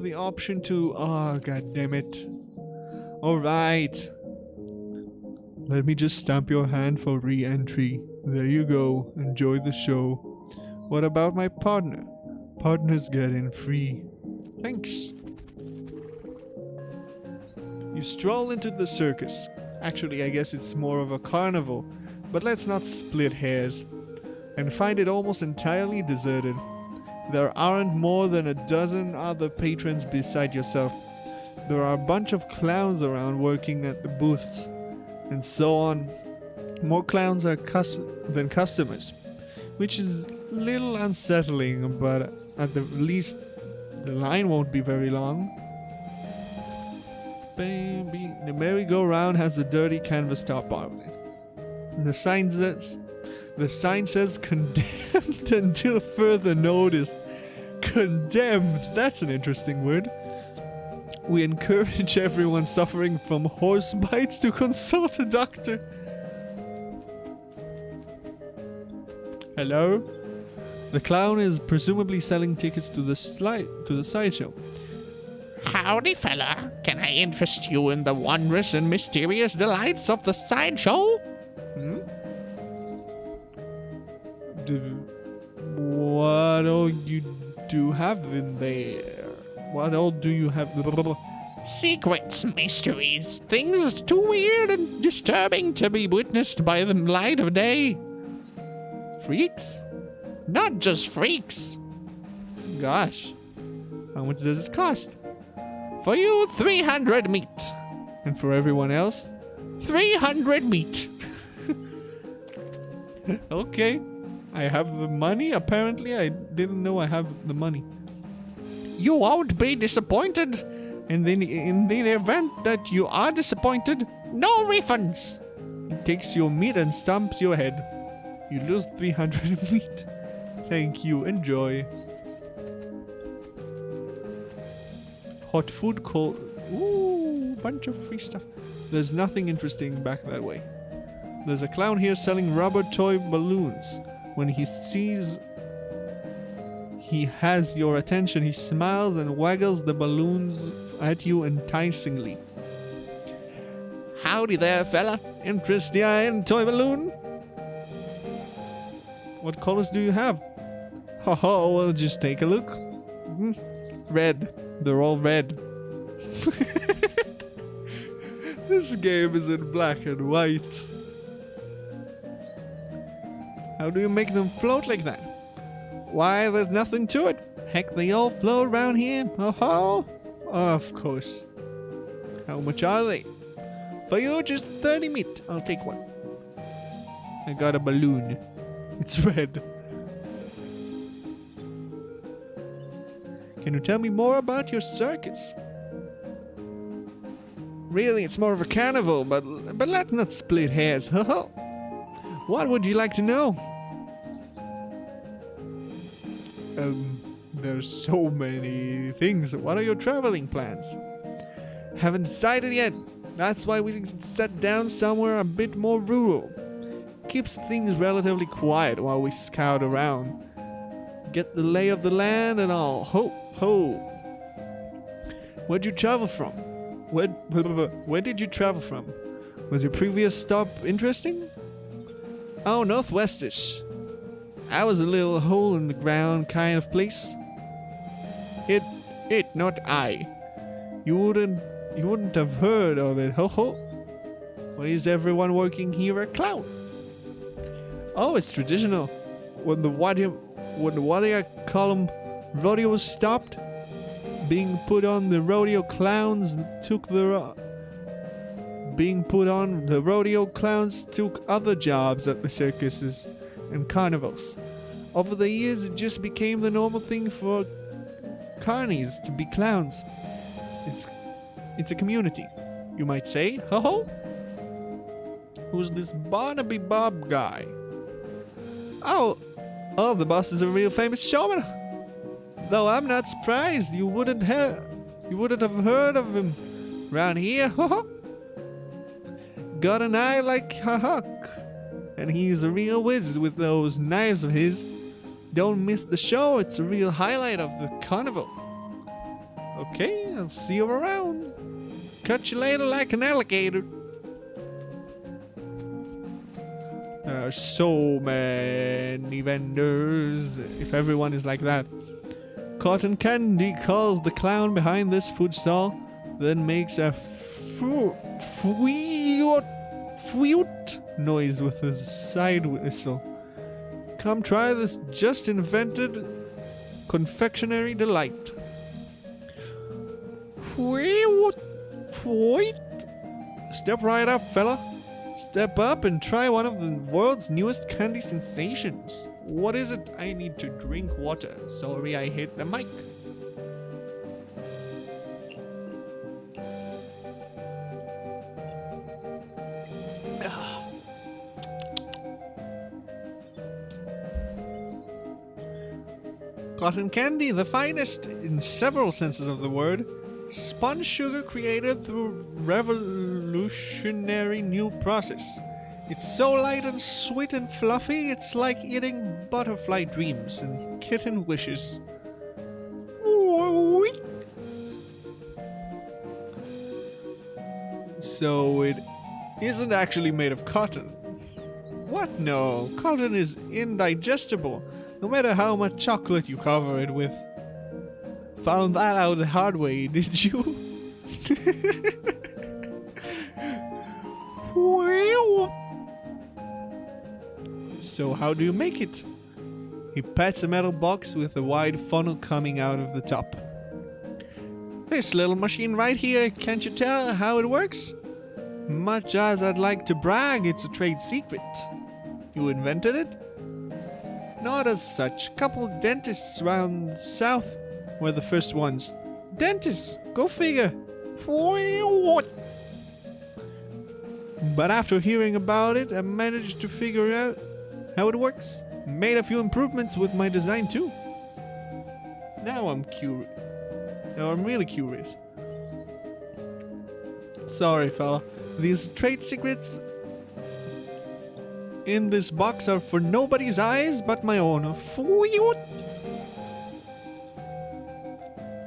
the option to... Ah, god damn it. Alright. Let me just stamp your hand for re-entry. There you go. Enjoy the show. What about my partner? Partners get in free. Thanks. You stroll into the circus. Actually, I guess it's more of a carnival. But let's not split hairs. And find it almost entirely deserted. There aren't more than a dozen other patrons beside yourself. There are a bunch of clowns around working at the booths. And so on. More clowns than customers. Which is a little unsettling, but at the least the line won't be very long. Baby, the merry-go-round has a dirty canvas top on it. The sign says condemned until further notice. Condemned, that's an interesting word. We encourage everyone suffering from horse bites to consult a doctor. Hello? The clown is presumably selling tickets to the sideshow. Howdy, fella. Can I interest you in the wondrous and mysterious delights of the sideshow? What all you do have in there? What all do you have? Secrets, mysteries, things too weird and disturbing to be witnessed by the light of day. Freaks? Not just freaks. Gosh. How much does it cost? For you, 300 meat. And for everyone else? 300 meat. Okay. I have the money. Apparently, I didn't know I have the money. You won't be disappointed. And then in the event that you are disappointed, No refunds. he takes your meat and stomps your head. You lose 300 meat. Thank you. Enjoy. Hot food, cold. Ooh, bunch of free stuff. There's nothing interesting back that way. There's a clown here selling rubber toy balloons. When he sees he has your attention, he smiles and waggles the balloons at you enticingly. Howdy there, fella. Interested in toy balloon? What colors do you have? Haha, well, just take a look. Red. They're all red. This game is in black and white. How do you make them float like that? Why, there's nothing to it. Heck, they all float around here. Oh, of course. How much are they? For you, just 30 meat. I'll take one. I got a balloon. It's red. Can you tell me more about your circus? Really, it's more of a carnival, but let's not split hairs. What would you like to know? There's so many things. What are your traveling plans? Haven't decided yet. That's why we sat down somewhere a bit more rural. Keeps things relatively quiet while we scout around. Get the lay of the land and all. Ho, ho. Where'd you travel from? Where did you travel from? Was your previous stop interesting? Oh, northwestish. I was a little hole in the ground kind of place. It, not I. You wouldn't have heard of it, ho ho. Why is everyone working here a clown? Oh, it's traditional. When the what do you call 'em, rodeo stopped being put on, the rodeo clowns took other jobs at the circuses and carnivals. Over the years, it just became the normal thing for carnies to be clowns. It's a community, you might say. Ho ho! Who's this Barnaby Bob guy? Oh, the boss is a real famous showman. Though I'm not surprised you wouldn't have heard of him round here. Ho ho! Got an eye like a hawk, and he's a real whiz with those knives of his. Don't miss the show, it's a real highlight of the carnival. Okay, I'll see you around. Cut you later like an alligator. There are so many vendors, if everyone is like that. Cotton Candy calls the clown behind this food stall, then makes a fweet noise with his side whistle. Come try this just invented confectionery delight. Step right up, fella. Step up and try one of the world's newest candy sensations. What is it? I need to drink water. Sorry, I hit the mic. Cotton candy, the finest in several senses of the word. Spun sugar created through revolutionary new process. It's so light and sweet and fluffy, it's like eating butterfly dreams and kitten wishes. So it isn't actually made of cotton. What? No, cotton is indigestible, no matter how much chocolate you cover it with. Found that out the hard way, did you? So how do you make it? He pats a metal box with a wide funnel coming out of the top. This little machine right here, can't you tell how it works? Much as I'd like to brag, it's a trade secret. You invented it? Not as such. Couple of dentists around south were the first ones. Dentist. Go figure. But after hearing about it, I managed to figure out how it works. Made a few improvements with my design too. Now I'm curious. Now I'm really curious. Sorry, fella. These trade secrets in this box are for nobody's eyes but my own.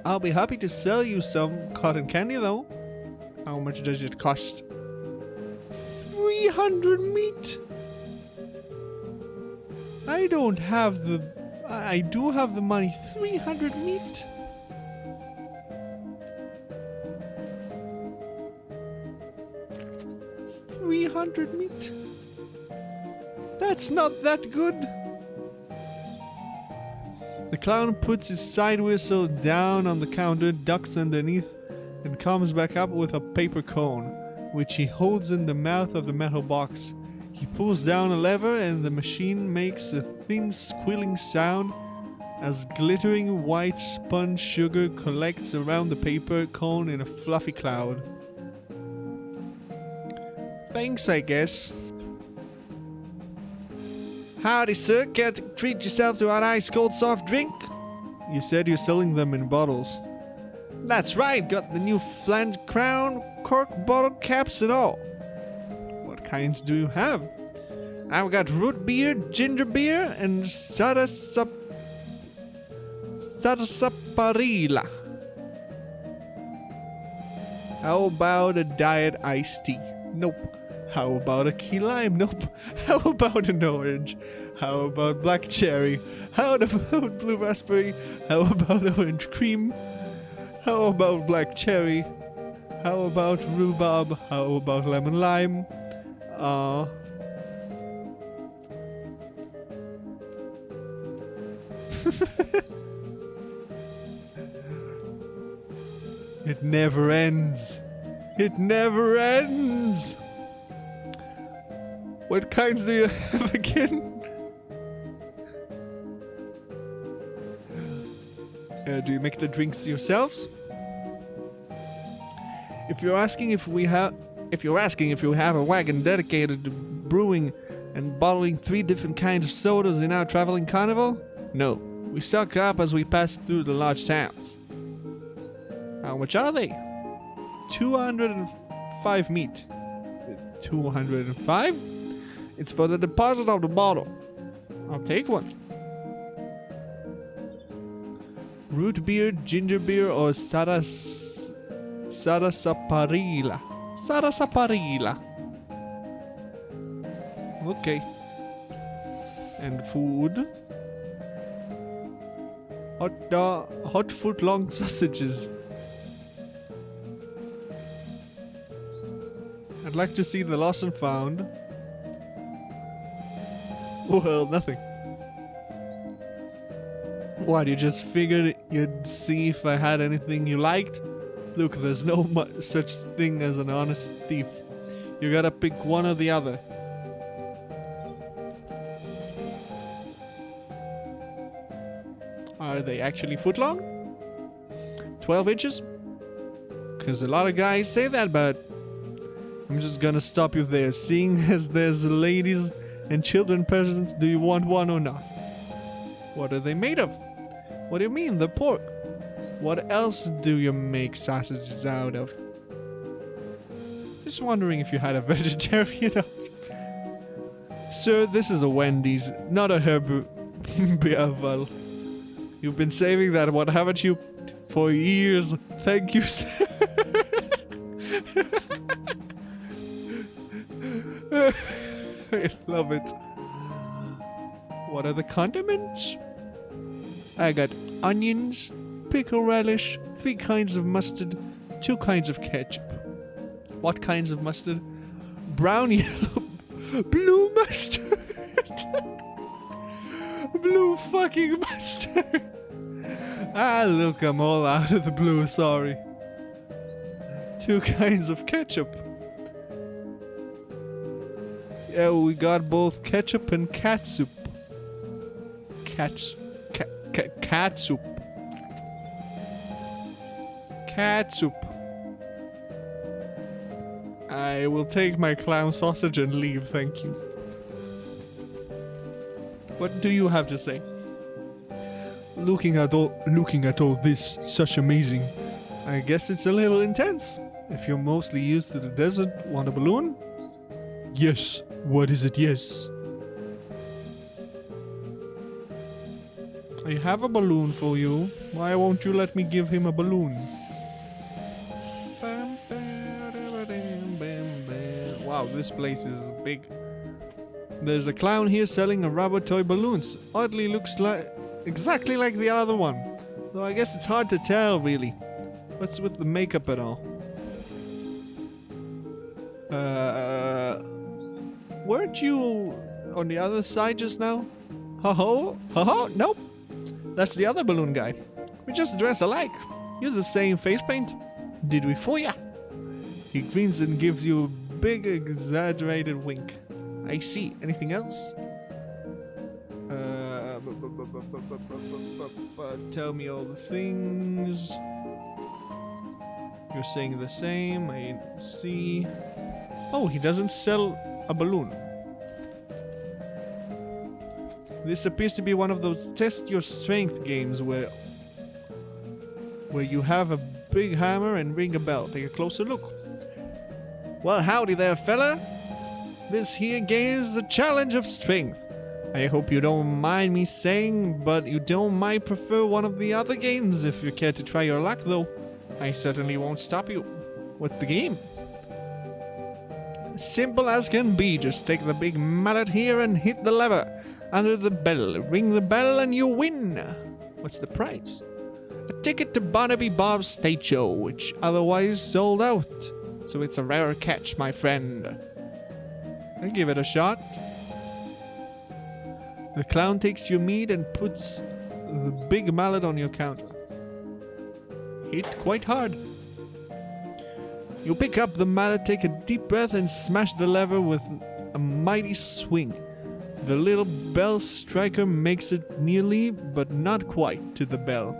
I'll be happy to sell you some cotton candy though. How much does it cost? 300 meat. I don't have the... I do have the money. 300 meat. $300 That's not that good. The clown puts his side whistle down on the counter, ducks underneath, and comes back up with a paper cone, which he holds in the mouth of the metal box. He pulls down a lever and the machine makes a thin squealing sound as glittering white spun sugar collects around the paper cone in a fluffy cloud. Thanks, I guess. Howdy, sir. Care to treat yourself to an ice-cold soft drink? You said you're selling them in bottles. That's right. Got the new flanged crown, cork bottle caps and all. What kinds do you have? I've got root beer, ginger beer, and sarsaparilla. How about a diet iced tea? Nope. How about a key lime? Nope. How about an orange? How about black cherry? How about blue raspberry? How about orange cream? How about black cherry? How about rhubarb? How about lemon lime? It never ends. It never ends. What kinds do you have again? Do you make the drinks yourselves? If you're asking if you have a wagon dedicated to brewing and bottling 3 different kinds of sodas in our traveling carnival, no. We stock up as we pass through the large towns. How much are they? 205 meat. 205? It's for the deposit of the bottle. I'll take one. Root beer, ginger beer, or sarsaparilla. Sarsaparilla. Okay. And food. Hot foot-long sausages. I'd like to see the lost and found. Well, nothing. What, you just figured you'd see if I had anything you liked? Look, there's no such thing as an honest thief. You gotta pick one or the other. Are they actually foot-long? 12 inches? Because a lot of guys say that, but I'm just gonna stop you there. Seeing as there's ladies and children present, do you want one or not? What are they made of? What do you mean, the pork? What else do you make sausages out of? Just wondering if you had a vegetarian. Sir, this is a Wendy's, not a Herb Beaval. You've been saving that one, haven't you? For years. Thank you, sir. I love it. What are the condiments? I got onions, pickle relish, 3 kinds of mustard, 2 kinds of ketchup. What kinds of mustard? Brown, yellow, blue mustard. Blue fucking mustard. Ah, look, I'm all out of the blue, sorry. 2 kinds of ketchup. Yeah, we got both ketchup and catsup. Catsup. Catsup. I will take my clown sausage and leave, thank you. What do you have to say? Looking at all this, such amazing. I guess it's a little intense. If you're mostly used to the desert, want a balloon? Yes. What is it? Yes. I have a balloon for you. Why won't you let me give him a balloon? Wow, this place is big. There's a clown here selling a rubber toy balloons. Oddly looks like exactly like the other one. Though I guess it's hard to tell really. What's with the makeup at all? Weren't you on the other side just now? Ho ho, nope. That's the other balloon guy. We just dress alike. Use the same face paint. Did we fool ya? He grins and gives you a big exaggerated wink. I see. Anything else? Tell me all the things. You're saying the same. I see. Oh, he doesn't sell a balloon. This appears to be one of those test your strength games where you have a big hammer and ring a bell. Take a closer look. Well, howdy there, fella. This here game is a challenge of strength. I hope you don't mind me saying, but you don't might prefer one of the other games if you care to try your luck, though. I certainly won't stop you. What's the game? Simple as can be. Just take the big mallet here and hit the lever under the bell. Ring the bell and you win. What's the prize? A ticket to Barnaby Bob's stage show, which otherwise sold out. So it's a rare catch, my friend. I'll give it a shot. The clown takes your meat and puts the big mallet on your counter. Hit quite hard. You pick up the mallet, take a deep breath, and smash the lever with a mighty swing. The little bell striker makes it nearly, but not quite, to the bell.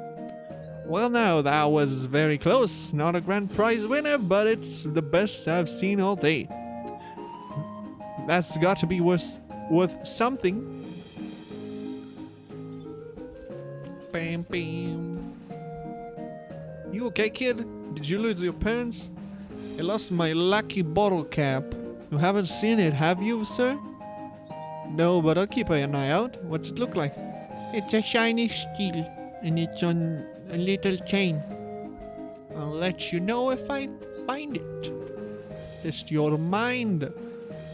Well now, that was very close. Not a grand prize winner, but it's the best I've seen all day. That's got to be worth something. Bam, bam. You okay, kid? Did you lose your parents? I lost my lucky bottle cap. You haven't seen it, have you, sir? No, but I'll keep an eye out. What's it look like? It's a shiny steel, and it's on a little chain. I'll let you know if I find it. Test your mind.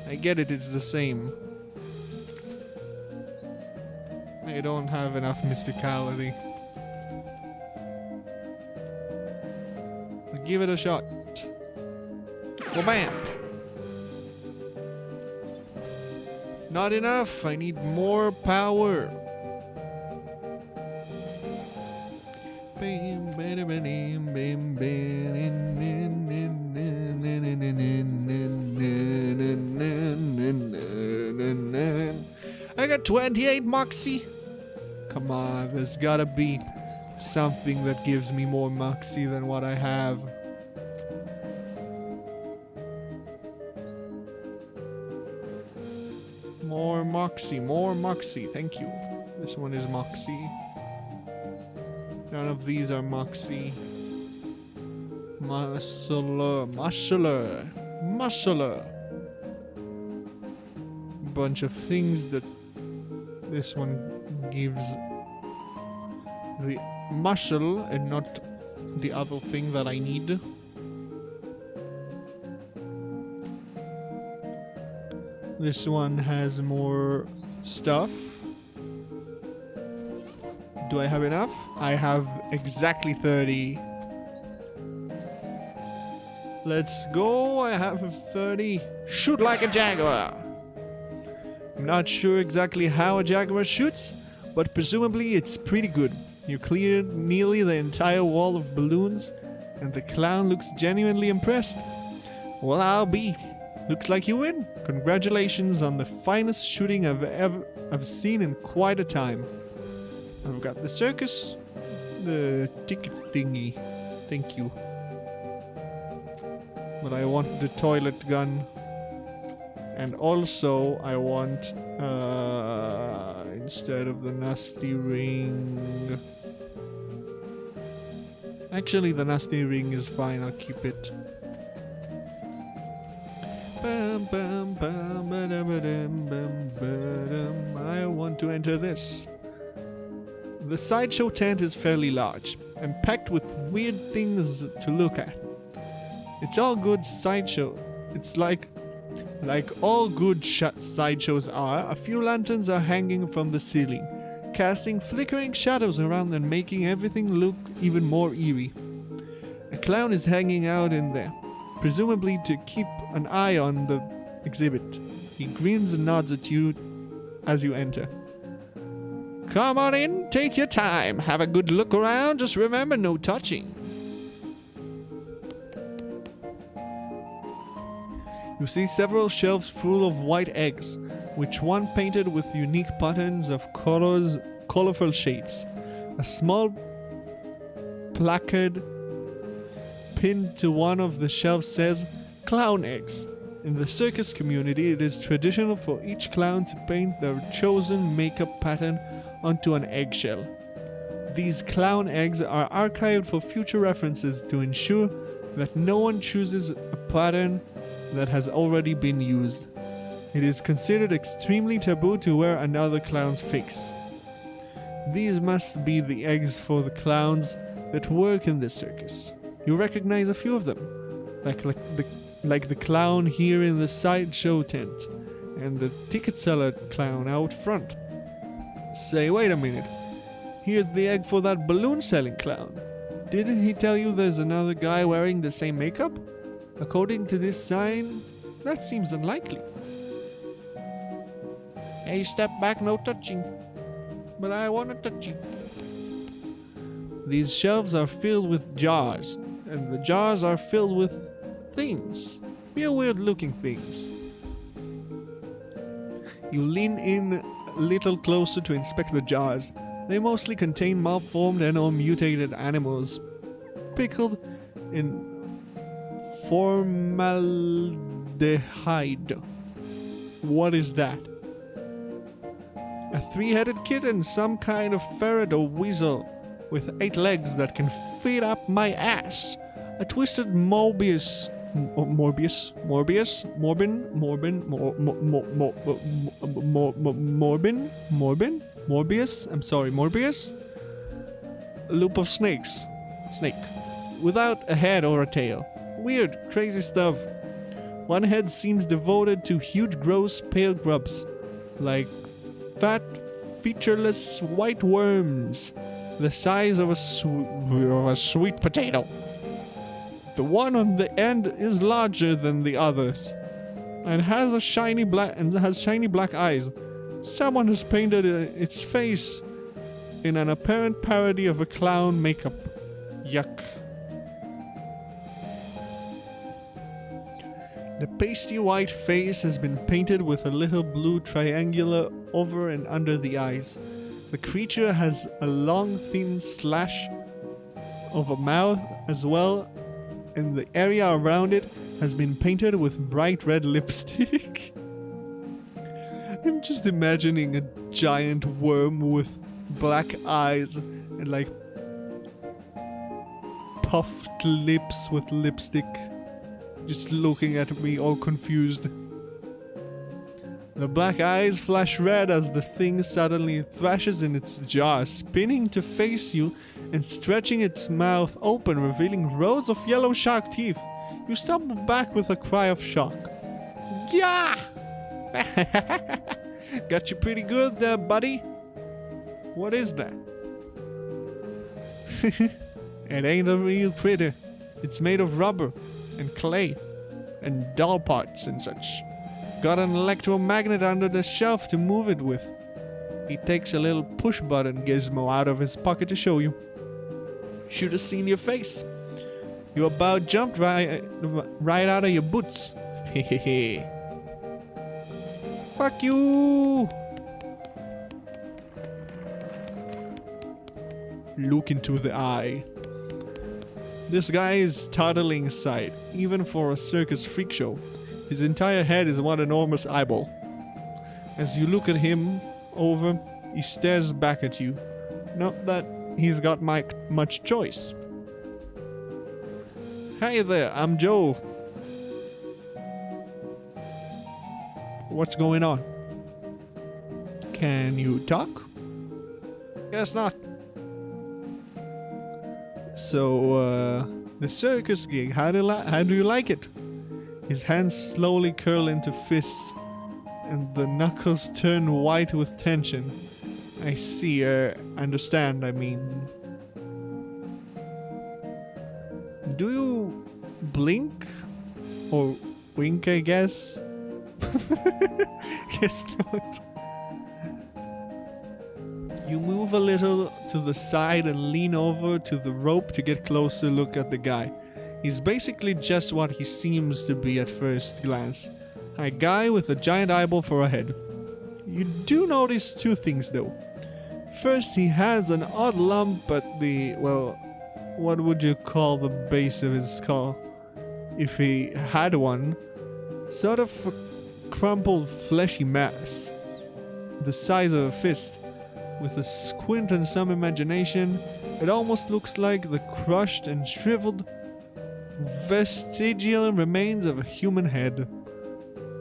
I get it, it's the same. I don't have enough mysticality. I'll give it a shot. Well, bam! Not enough. I need more power. I got 28 moxie. Come on, there's gotta be something that gives me more moxie than what I have. More moxie, thank you. This one is moxie. None of these are moxie. Muscular. Bunch of things that this one gives the muscle and not the other thing that I need. This one has more stuff. Do I have enough? I have exactly 30. Let's go. I have 30. Shoot like a jaguar. I'm not sure exactly how a jaguar shoots, but presumably it's pretty good. You cleared nearly the entire wall of balloons, and the clown looks genuinely impressed. Well, I'll be. Looks like you win. Congratulations on the finest shooting I've seen in quite a time. I've got the circus, the ticket thingy. Thank you. But I want the toilet gun. And also, I want, instead of the nasty ring... Actually, the nasty ring is fine, I'll keep it. Bum, bum, bum, ba-dum, bum, ba-dum. I want to enter this. The sideshow tent is fairly large and packed with weird things to look at. It's all good sideshow. It's like all good sideshows are, a few lanterns are hanging from the ceiling, casting flickering shadows around and making everything look even more eerie. A clown is hanging out in there, presumably to keep an eye on the exhibit. He grins and nods at you as you enter. Come on in, take your time, have a good look around, just remember no touching. You see several shelves full of white eggs, which one painted with unique patterns of colorful shades. A small placard pinned to one of the shelves says, "Clown eggs." In the circus community, it is traditional for each clown to paint their chosen makeup pattern onto an eggshell. These clown eggs are archived for future references to ensure that no one chooses a pattern that has already been used. It is considered extremely taboo to wear another clown's face. These must be the eggs for the clowns that work in the circus. You recognize a few of them, like the clown here in the sideshow tent, and the ticket seller clown out front. Say, wait a minute. Here's the egg for that balloon selling clown. Didn't he tell you there's another guy wearing the same makeup? According to this sign, that seems unlikely. Hey, step back, no touching. But I want to touch you. These shelves are filled with jars, and the jars are filled with things. Real weird looking things. You lean in a little closer to inspect the jars. They mostly contain malformed and or mutated animals, pickled in formaldehyde. What is that? A three-headed kitten, some kind of ferret or weasel with 8 legs that can fit up my ass. A twisted Morbius. I'm sorry, Morbius? A loop of snake. Without a head or a tail. Weird, crazy stuff. One head seems devoted to huge, gross, pale grubs. Like fat, featureless white worms. The size of a sweet potato. The one on the end is larger than the others. And has shiny black eyes. Someone has painted its face in an apparent parody of a clown makeup. Yuck. The pasty white face has been painted with a little blue triangular over and under the eyes. The creature has a long thin slash of a mouth as well, and the area around it has been painted with bright red lipstick. I'm just imagining a giant worm with black eyes and like puffed lips with lipstick, just looking at me all confused. The black eyes flash red as the thing suddenly thrashes in its jaw, spinning to face you and stretching its mouth open, revealing rows of yellow shark teeth. You stumble back with a cry of shock. Yeah! Got you pretty good there, buddy. What is that? It ain't a real critter. It's made of rubber and clay and doll parts and such. Got an electromagnet under the shelf to move it with. He takes a little push button gizmo out of his pocket to show you. Should have seen your face. You about jumped right out of your boots. Hehehe. Fuck you! Look into the eye. This guy is startling sight, even for a circus freak show. His entire head is one enormous eyeball. As you look at him over, he stares back at you. Not that he's got much choice. Hey there, I'm Joel. What's going on? Can you talk? Guess not. So, the circus gig, how do you like it? His hands slowly curl into fists, and the knuckles turn white with tension. I see, understand, I mean. Do you blink? Or wink, I guess? Guess not. You move a little to the side and lean over to the rope to get closer look at the guy. He's basically just what he seems to be at first glance. A guy with a giant eyeball for a head. You do notice two things though. First, he has an odd lump at the, well, what would you call the base of his skull? If he had one. Sort of a crumpled fleshy mass. The size of a fist. With a squint and some imagination, it almost looks like the crushed and shriveled vestigial remains of a human head.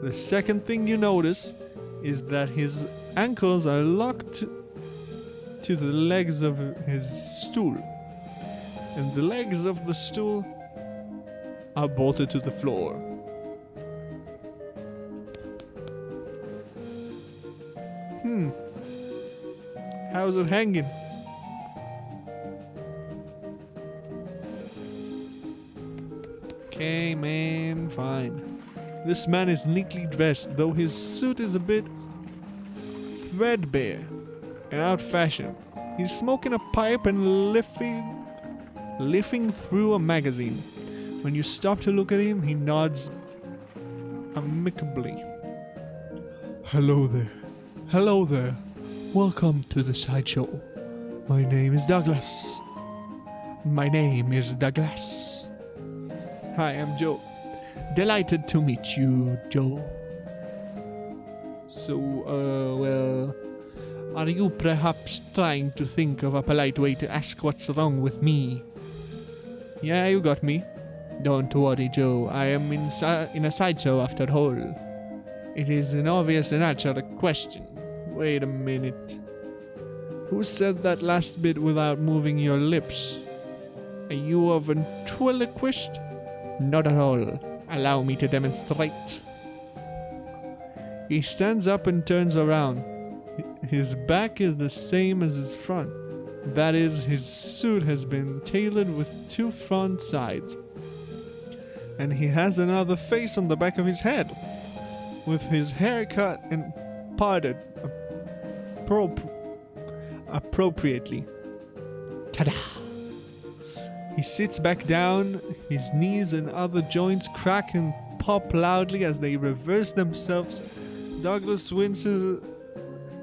The second thing you notice is that his ankles are locked to the legs of his stool, and the legs of the stool are bolted to the floor. How's it hanging? Okay, man, fine. This man is neatly dressed, though his suit is a bit threadbare and out-fashioned. He's smoking a pipe and leafing through a magazine. When you stop to look at him, he nods amicably. Hello there. Hello there. Welcome to the sideshow. My name is Douglas. My name is Douglas. Hi, I'm Joe. Delighted to meet you, Joe. So, well, are you perhaps trying to think of a polite way to ask what's wrong with me? Yeah, you got me. Don't worry, Joe. I am in a sideshow after all. It is an obvious and natural question. Wait a minute. Who said that last bit without moving your lips? Are you a ventriloquist? Not at all. Allow me to demonstrate. He stands up and turns around. His back is the same as his front. That is, his suit has been tailored with two front sides. And he has another face on the back of his head, with his hair cut and parted appropriately. Ta-da! He sits back down, his knees and other joints crack and pop loudly as they reverse themselves. Douglas winces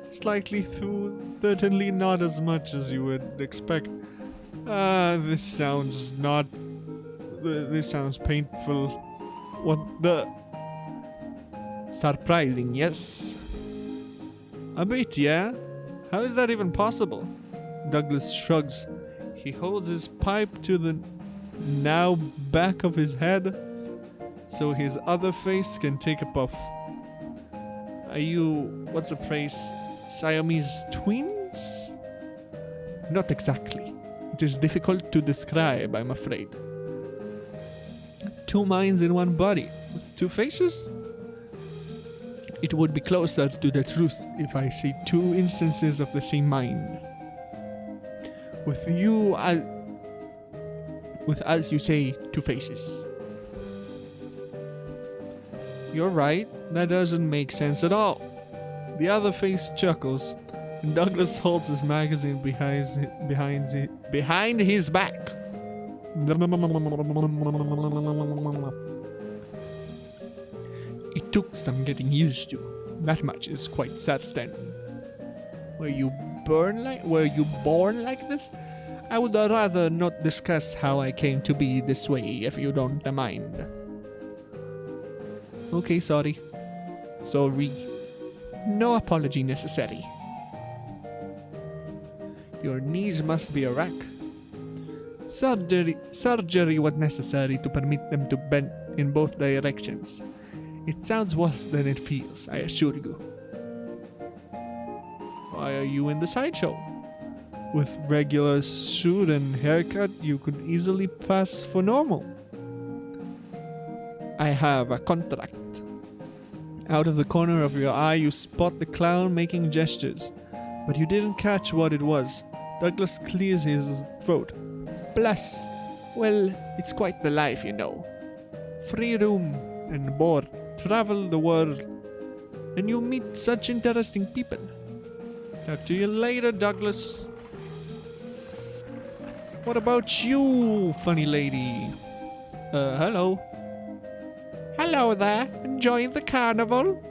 slightly through, certainly not as much as you would expect. This sounds painful. What the? Surprising, yes? A bit, yeah? How is that even possible? Douglas shrugs. He holds his pipe to the now back of his head so his other face can take a puff. Are you, what's the phrase, Siamese twins? Not exactly. It is difficult to describe, I'm afraid. Two minds in one body, with two faces? It would be closer to the truth if I say two instances of the same mind. With you, as you say, two faces. You're right, that doesn't make sense at all. The other face chuckles, and Douglas holds his magazine behind his back. It took some getting used to. That much is quite certain. Were you born like this? I would rather not discuss how I came to be this way, if you don't mind. Okay, sorry. Sorry. No apology necessary. Your knees must be a wreck. Surgery was necessary to permit them to bend in both directions. It sounds worse than it feels, I assure you. Why are you in the sideshow? With regular suit and haircut, you could easily pass for normal. I have a contract. Out of the corner of your eye, you spot the clown making gestures, but you didn't catch what it was. Douglas clears his throat. Plus, well, it's quite the life, you know. Free room and board, travel the world, and you meet such interesting people. Talk to you later, Douglas. What about you, funny lady? Hello. Hello there. Enjoying the carnival?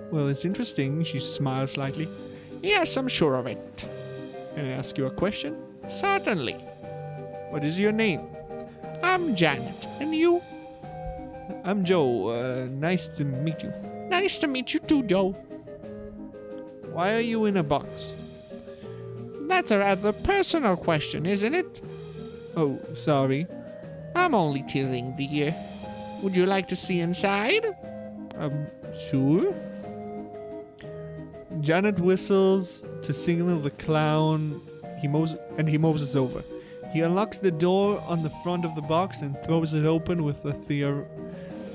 Well, it's interesting. She smiles slightly. Yes, I'm sure of it. Can I ask you a question? Certainly. What is your name? I'm Janet. And you? I'm Joe. Nice to meet you. Nice to meet you too, Joe. Why are you in a box? That's a rather personal question, isn't it? Oh, sorry. I'm only teasing, dear. Would you like to see inside? Sure. Janet whistles to signal the clown. He moves over. He unlocks the door on the front of the box and throws it open with a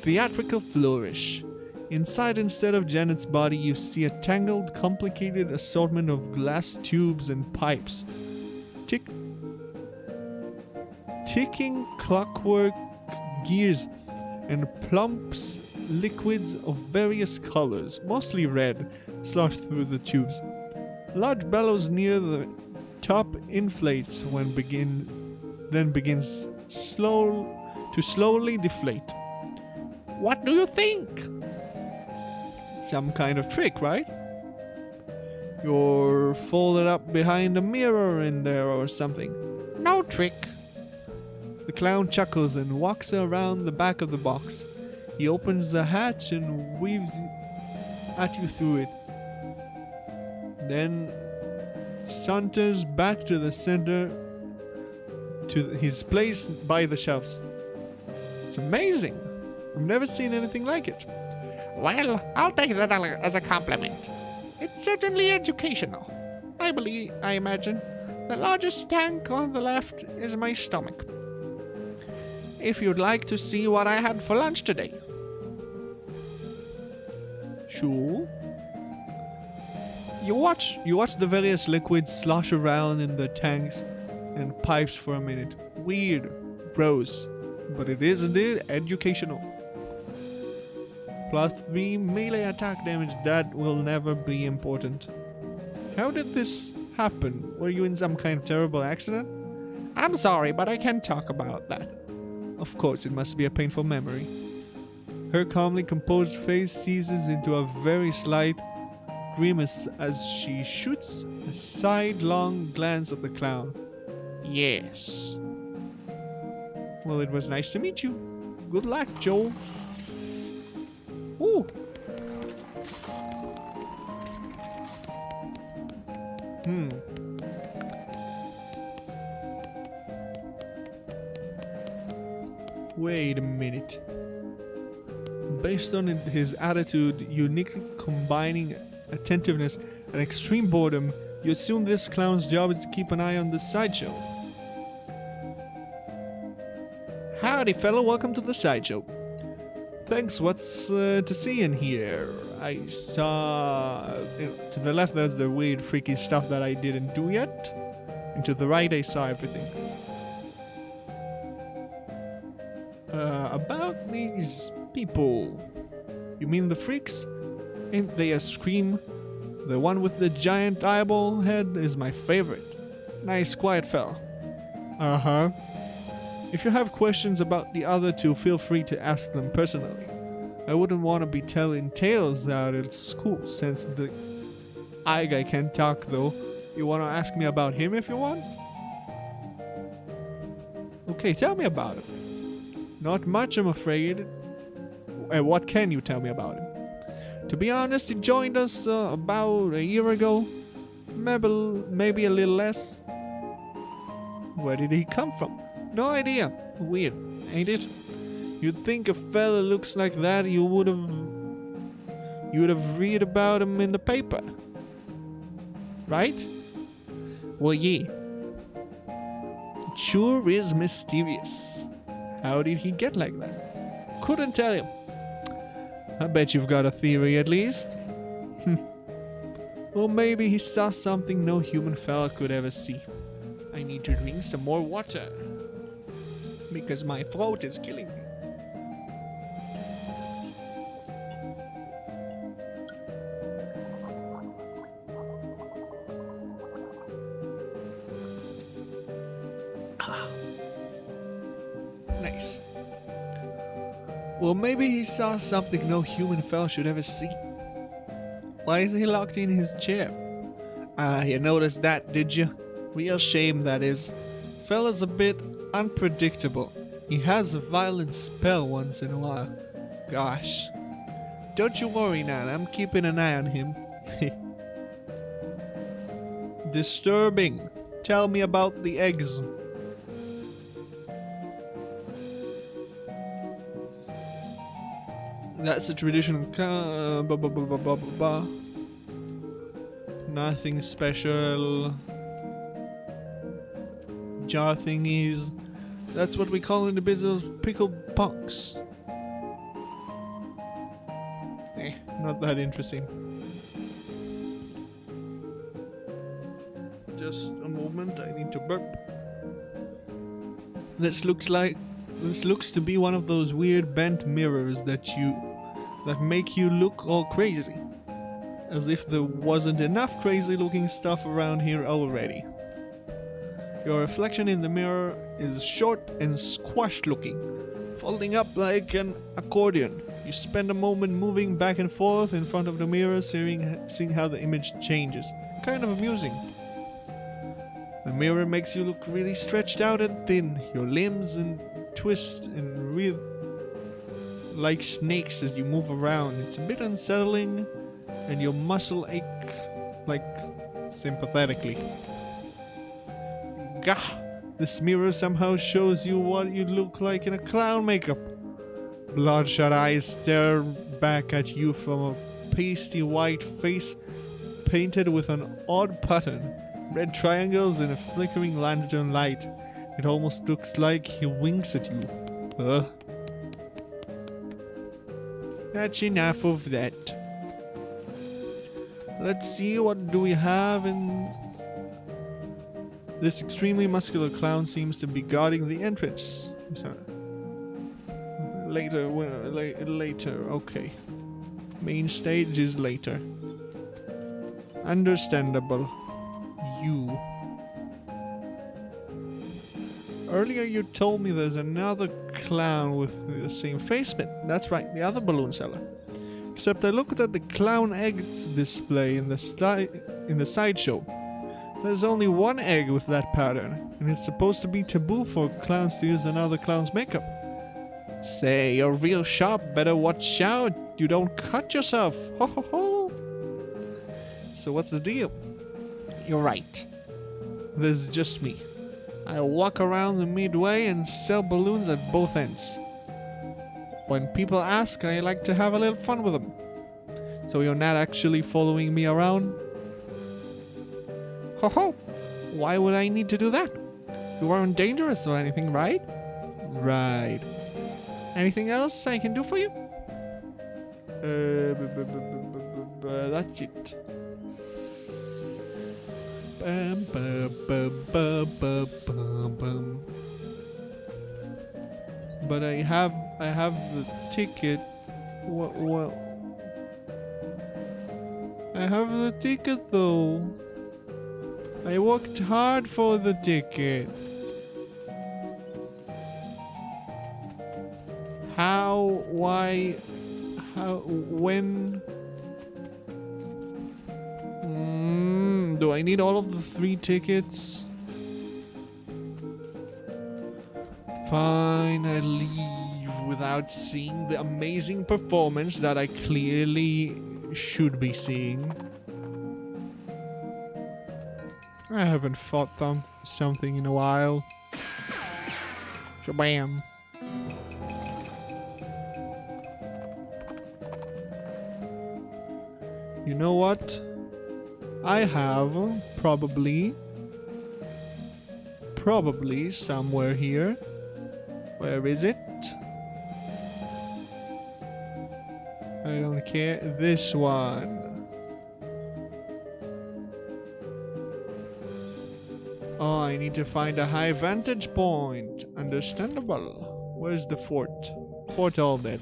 theatrical flourish. Inside, instead of Janet's body, you see a tangled, complicated assortment of glass tubes and pipes. Ticking clockwork gears and plumps liquids of various colors, mostly red, slosh through the tubes. Large bellows near the top inflates then begins slowly deflate. What do you think? Some kind of trick, right? You're folded up behind a mirror in there or something. No trick. The clown chuckles and walks around the back of the box. He opens the hatch and waves at you through it. Then saunters back to the center to his place by the shelves. It's amazing. I've never seen anything like it. Well, I'll take that as a compliment. It's certainly educational. I imagine. The largest tank on the left is my stomach. If you'd like to see what I had for lunch today. Sure. You watch the various liquids slosh around in the tanks and pipes for a minute. Weird, gross, but it is indeed educational. +3 melee attack damage. That will never be important. How did this happen? Were you in some kind of terrible accident? I'm sorry, but I can't talk about that. Of course, it must be a painful memory. Her calmly composed face seizes into a very slight grimace as she shoots a sidelong glance at the clown. Yes. Well, it was nice to meet you. Good luck, Joel. Ooh. Wait a minute. Based on his attitude, uniquely combining attentiveness and extreme boredom, you assume this clown's job is to keep an eye on the sideshow. Howdy, fellow. Welcome to the sideshow. Thanks. What's to see in here? I saw... to the left, there's the weird, freaky stuff that I didn't do yet. And to the right, I saw everything. About these people. You mean the freaks? Ain't they a scream? The one with the giant eyeball head is my favorite. Nice, quiet fella. Uh-huh. If you have questions about the other two, feel free to ask them personally. I wouldn't want to be telling tales out at school since the eye guy can't talk though. You want to ask me about him if you want? Okay, tell me about him. Not much, I'm afraid. What can you tell me about him? To be honest, he joined us about a year ago. Maybe a little less. Where did he come from? No idea. Weird, ain't it? You'd think a fella looks like that, you would have read about him in the paper. Right? Well, yeah. It sure is mysterious. How did he get like that? Couldn't tell you. I bet you've got a theory at least. Well, maybe he saw something no human fella could ever see. I need to drink some more water. Because my throat is killing me. Nice. Well, maybe he saw something no human fella should ever see. Why is he locked in his chair? You noticed that, did you? Real shame, that is. Fella's a bit unpredictable. He has a violent spell once in a while. Gosh. Don't you worry, Nan. I'm keeping an eye on him. Disturbing. Tell me about the eggs. That's a traditional Nothing special. Jar thingies. That's what we call in the business pickled punks. Not that interesting. Just a moment, I need to burp. This looks to be one of those weird bent mirrors that make you look all crazy. As if there wasn't enough crazy looking stuff around here already. Your reflection in the mirror is short and squashed looking, folding up like an accordion. You spend a moment moving back and forth in front of the mirror, seeing how the image changes. Kind of amusing. The mirror makes you look really stretched out and thin. Your limbs and twist and writhe like snakes as you move around. It's a bit unsettling, and your muscle ache like sympathetically. Gah! This mirror somehow shows you what you look like in a clown makeup. Bloodshot eyes stare back at you from a pasty white face painted with an odd pattern. Red triangles in a flickering lantern light. It almost looks like he winks at you. That's enough of that. Let's see, what do we have in... This extremely muscular clown seems to be guarding the entrance. Later, okay. Main stage is later. Understandable. You. Earlier you told me there's another clown with the same face paint. That's right, the other balloon seller. Except I looked at the clown eggs display in the sideshow. There's only one egg with that pattern, and it's supposed to be taboo for clowns to use another clown's makeup. Say, you're real sharp, better watch out, you don't cut yourself. Ho ho ho. So what's the deal? You're right. There's just me. I walk around the midway and sell balloons at both ends. When people ask, I like to have a little fun with them. So you're not actually following me around? Ho ho! Why would I need to do that? You aren't dangerous or anything, right? Right. Anything else I can do for you? That's it. Bum, bum, bum, bum, bum, bum, bum. But I have the ticket. What? I have the ticket though. I worked hard for the ticket. How? Why? How? When? Do I need all of the 3 tickets? Fine, I leave without seeing the amazing performance that I clearly should be seeing. I haven't fought something in a while. Shabam. You know what? I have probably somewhere here. Where is it? I don't care. This one. Oh, I need to find a high vantage point. Understandable. Where's the fort? Fort all dead.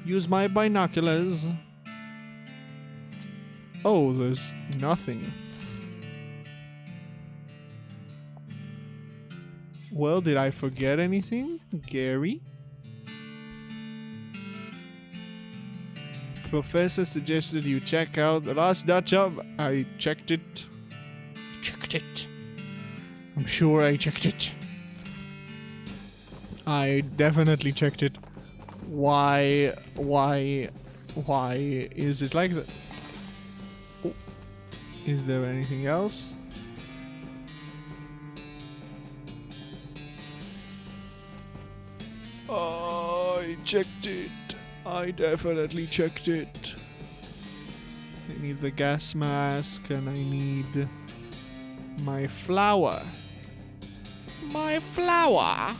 Use my binoculars. Oh, there's nothing. Well, did I forget anything, Gary? Professor suggested you check out the last Dutch up. I checked it. Checked it. I'm sure I checked it. I definitely checked it. Why is it like that? Oh. Is there anything else? I checked it. I definitely checked it. I need the gas mask and I need my flower. My flower?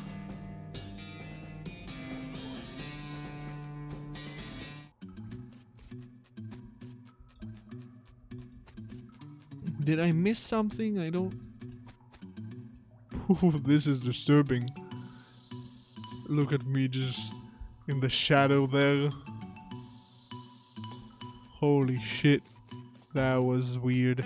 Did I miss something? I don't... Ooh, this is disturbing. Look at me just in the shadow there. Holy shit. That was weird.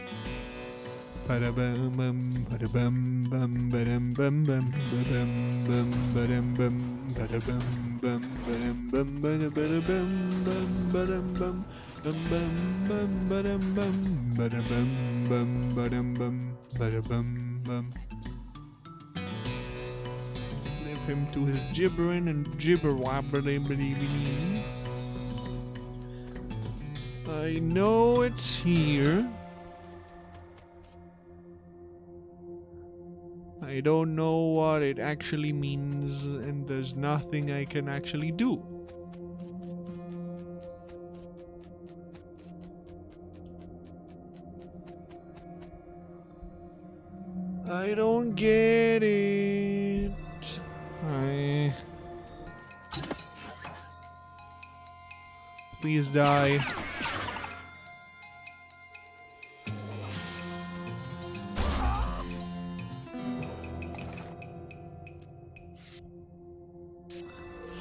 Ba-da-bum bum, ba-da-bum bum, ba-dum bum bum, ba-dum bum, ba-dum bum, ba-da-bum bum, ba-dum bum, ba-da-bum bum, ba-dum bum. Bum bum bum ba-dum bum ba-da-bum bum ba-dum bum ba-da-bum bum. Leave him to his gibbering and gibber wabbly. I know it's here. I don't know what it actually means, and there's nothing I can actually do. I don't get it. Please die.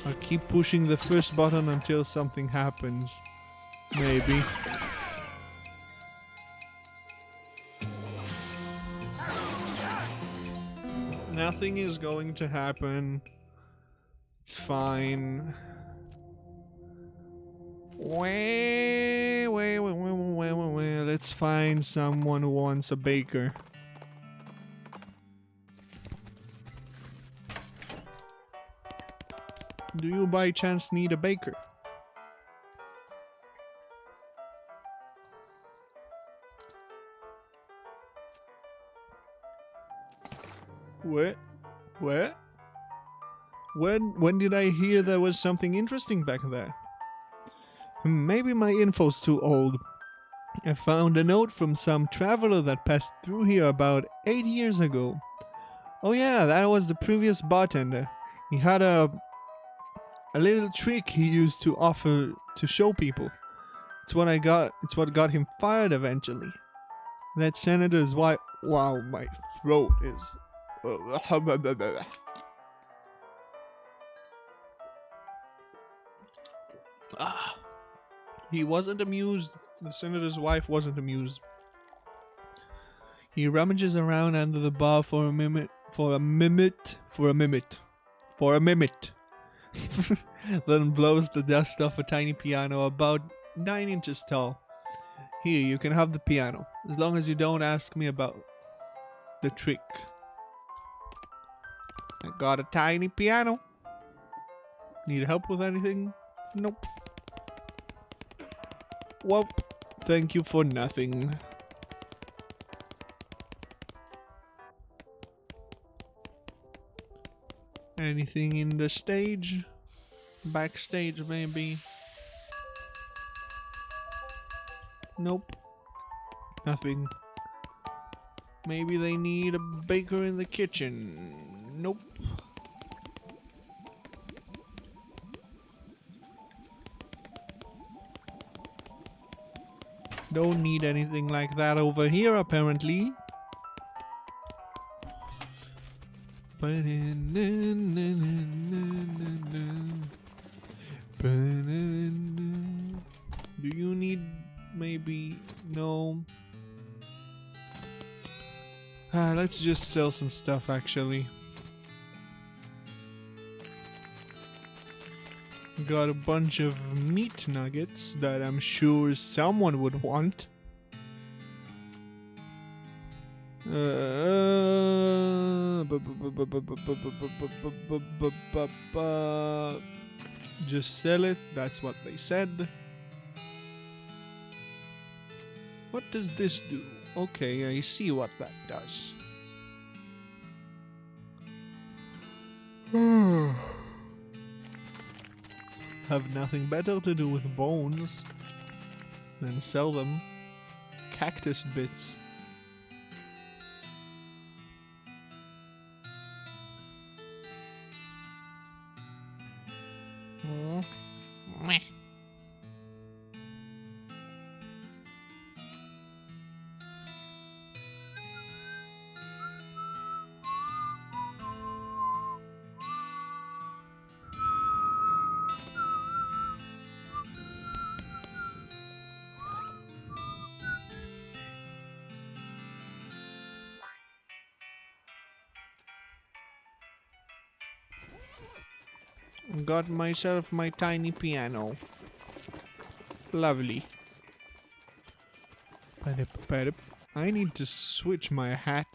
I'll keep pushing the first button until something happens. Maybe. Nothing is going to happen. It's fine. Wait. Let's find someone who wants a baker. Do you by chance need a baker? What? What? When did I hear there was something interesting back there? Maybe my info's too old. I found a note from some traveler that passed through here about 8 years ago. Oh yeah, that was the previous bartender. He had a little trick he used to offer to show people. It's what got him fired eventually. That senator's wife. Wow, my throat is. He wasn't amused. The senator's wife wasn't amused. He rummages around under the bar for a minute. Then blows the dust off a tiny piano about 9 inches tall. Here, you can have the piano. As long as you don't ask me about the trick. I got a tiny piano. Need help with anything? Nope. Well, thank you for nothing. Anything in the stage? Backstage, maybe? Nope. Nothing. Maybe they need a baker in the kitchen. Nope. Don't need anything like that over here, apparently. Do you need maybe no? Let's just sell some stuff actually. Got a bunch of meat nuggets that I'm sure someone would want. Just sell it, that's what they said. What does this do? Okay, I see what that does. Have nothing better to do with bones than sell them. Cactus bits. Meh. Got myself my tiny piano. Lovely. I need to switch my hat.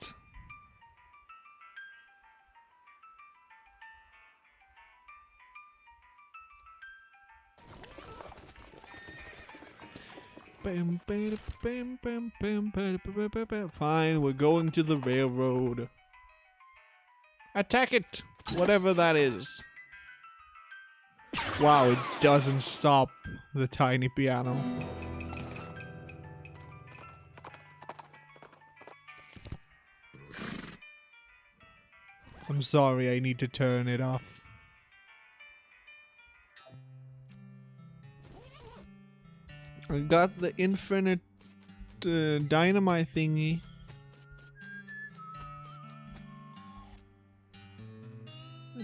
Fine, we're going to the railroad. Attack it! Whatever that is. Wow, it doesn't stop the tiny piano. I'm sorry, I need to turn it off. I got the infinite dynamite thingy.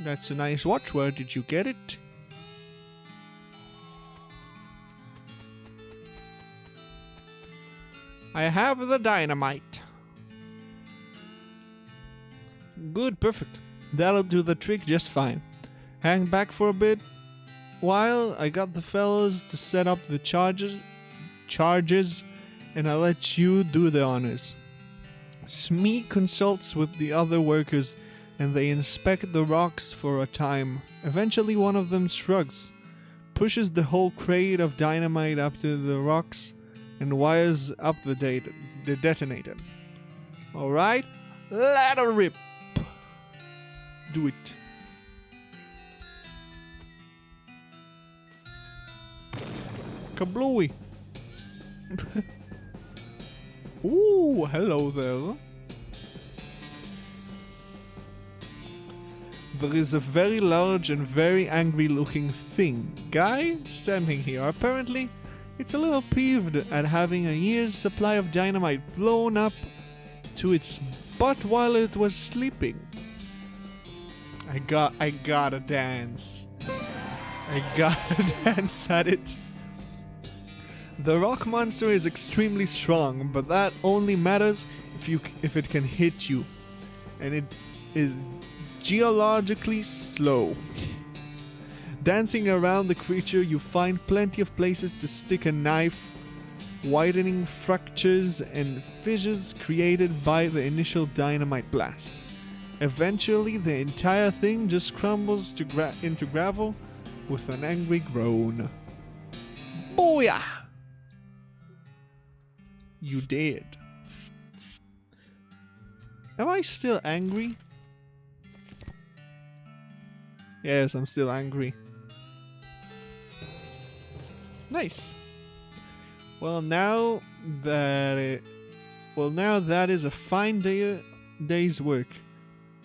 That's a nice watch. Where did you get it? I have the dynamite. Good, perfect. That'll do the trick just fine. Hang back for a bit while I got the fellows to set up the charges, and I'll let you do the honors. Smee consults with the other workers and they inspect the rocks for a time. Eventually one of them shrugs, pushes the whole crate of dynamite up to the rocks and wires up the detonator. Alright, let her rip. Do it. Kablooey. Ooh, hello there. There is a very large and very angry looking guy standing here. Apparently, it's a little peeved at having a year's supply of dynamite blown up to its butt while it was sleeping. I gotta dance. I gotta dance at it. The rock monster is extremely strong, but that only matters if it can hit you. And it is geologically slow. Dancing around the creature, you find plenty of places to stick a knife widening fractures and fissures created by the initial dynamite blast. Eventually, the entire thing just crumbles into gravel with an angry groan. Booyah! You did. Am I still angry? Yes, I'm still angry. Nice. Well, now that is a fine day's work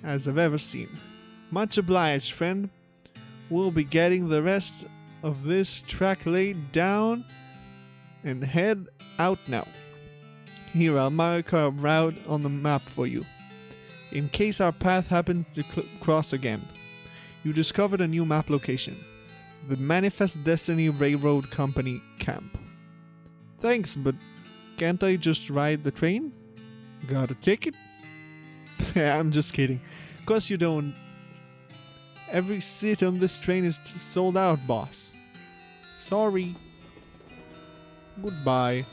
as I've ever seen. Much obliged, friend. We'll be getting the rest of this track laid down and head out now. Here, I'll mark our route on the map for you, in case our path happens to cross again. You discovered a new map location, the Manifest Destiny Railroad Company camp. Thanks, but can't I just ride the train? Got a ticket? I'm just kidding. Of course you don't. Every seat on this train is sold out, boss. Sorry. Goodbye.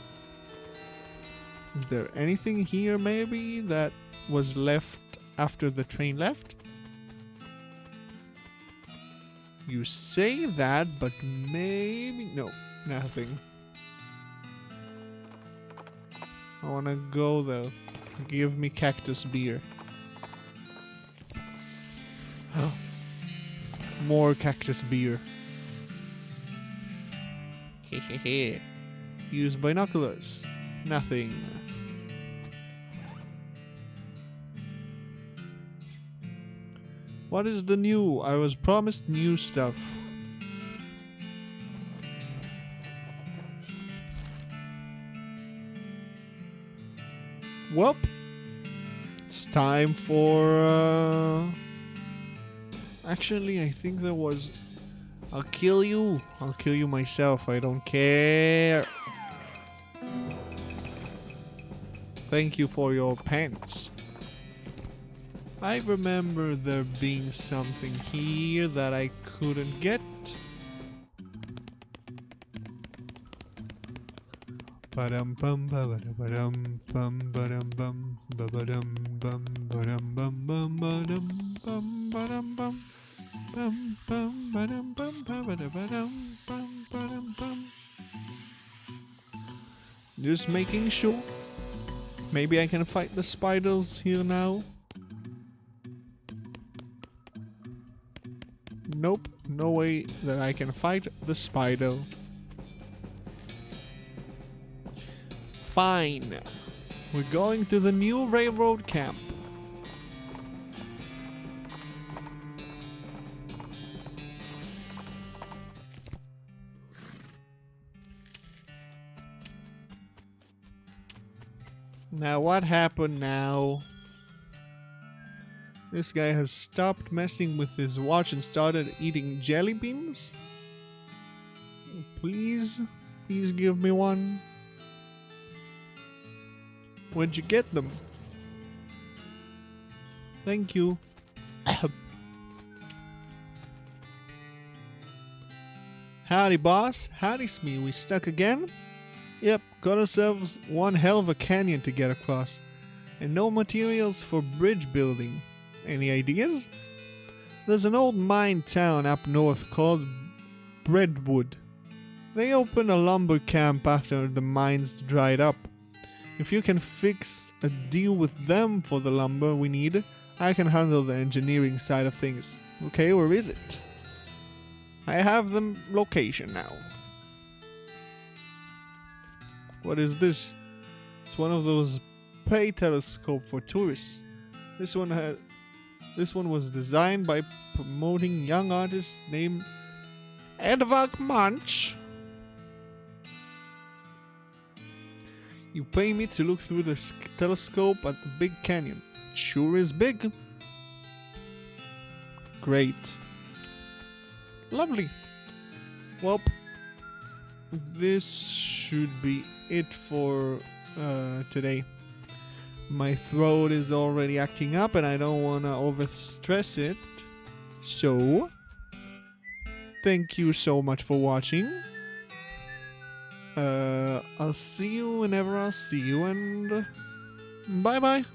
Is there anything here maybe that was left after the train left? You say that, but maybe... No, nothing. I wanna go though. Give me cactus beer. More cactus beer. Hehehe. Use binoculars. Nothing. What is the new? I was promised new stuff. Welp. It's time for actually, I think there was... I'll kill you. I'll kill you myself. I don't care. Thank you for your pants. I remember there being something here that I couldn't get. Ba-dum bum ba-ba-dum bum ba-dum bum ba-ba-dum bum ba-dum bum bum ba-dum bum ba-dum bum bum bum ba-dum bum ba-ba-da-ba-dum bum ba-dum bum. Just making sure. Maybe I can fight the spiders here now. Nope, no way that I can fight the spider. Fine. We're going to the new railroad camp. Now what happened now? This guy has stopped messing with his watch and started eating jelly beans? Please give me one. Where'd you get them? Thank you. Howdy, boss. Howdy, Smee. We stuck again? Yep, got ourselves one hell of a canyon to get across. And no materials for bridge building. Any ideas? There's an old mine town up north called Breadwood. They opened a lumber camp after the mines dried up. If you can fix a deal with them for the lumber we need, I can handle the engineering side of things. Okay, where is it? I have the location now. What is this? It's one of those pay telescope for tourists. This one was designed by promoting young artist named Edvard Munch. You pay me to look through the telescope at the big canyon. It sure is big. Great. Lovely. Well, this should be it for today. My throat is already acting up and I don't want to overstress it. So, thank you so much for watching. I'll see you whenever I'll see you, and bye bye.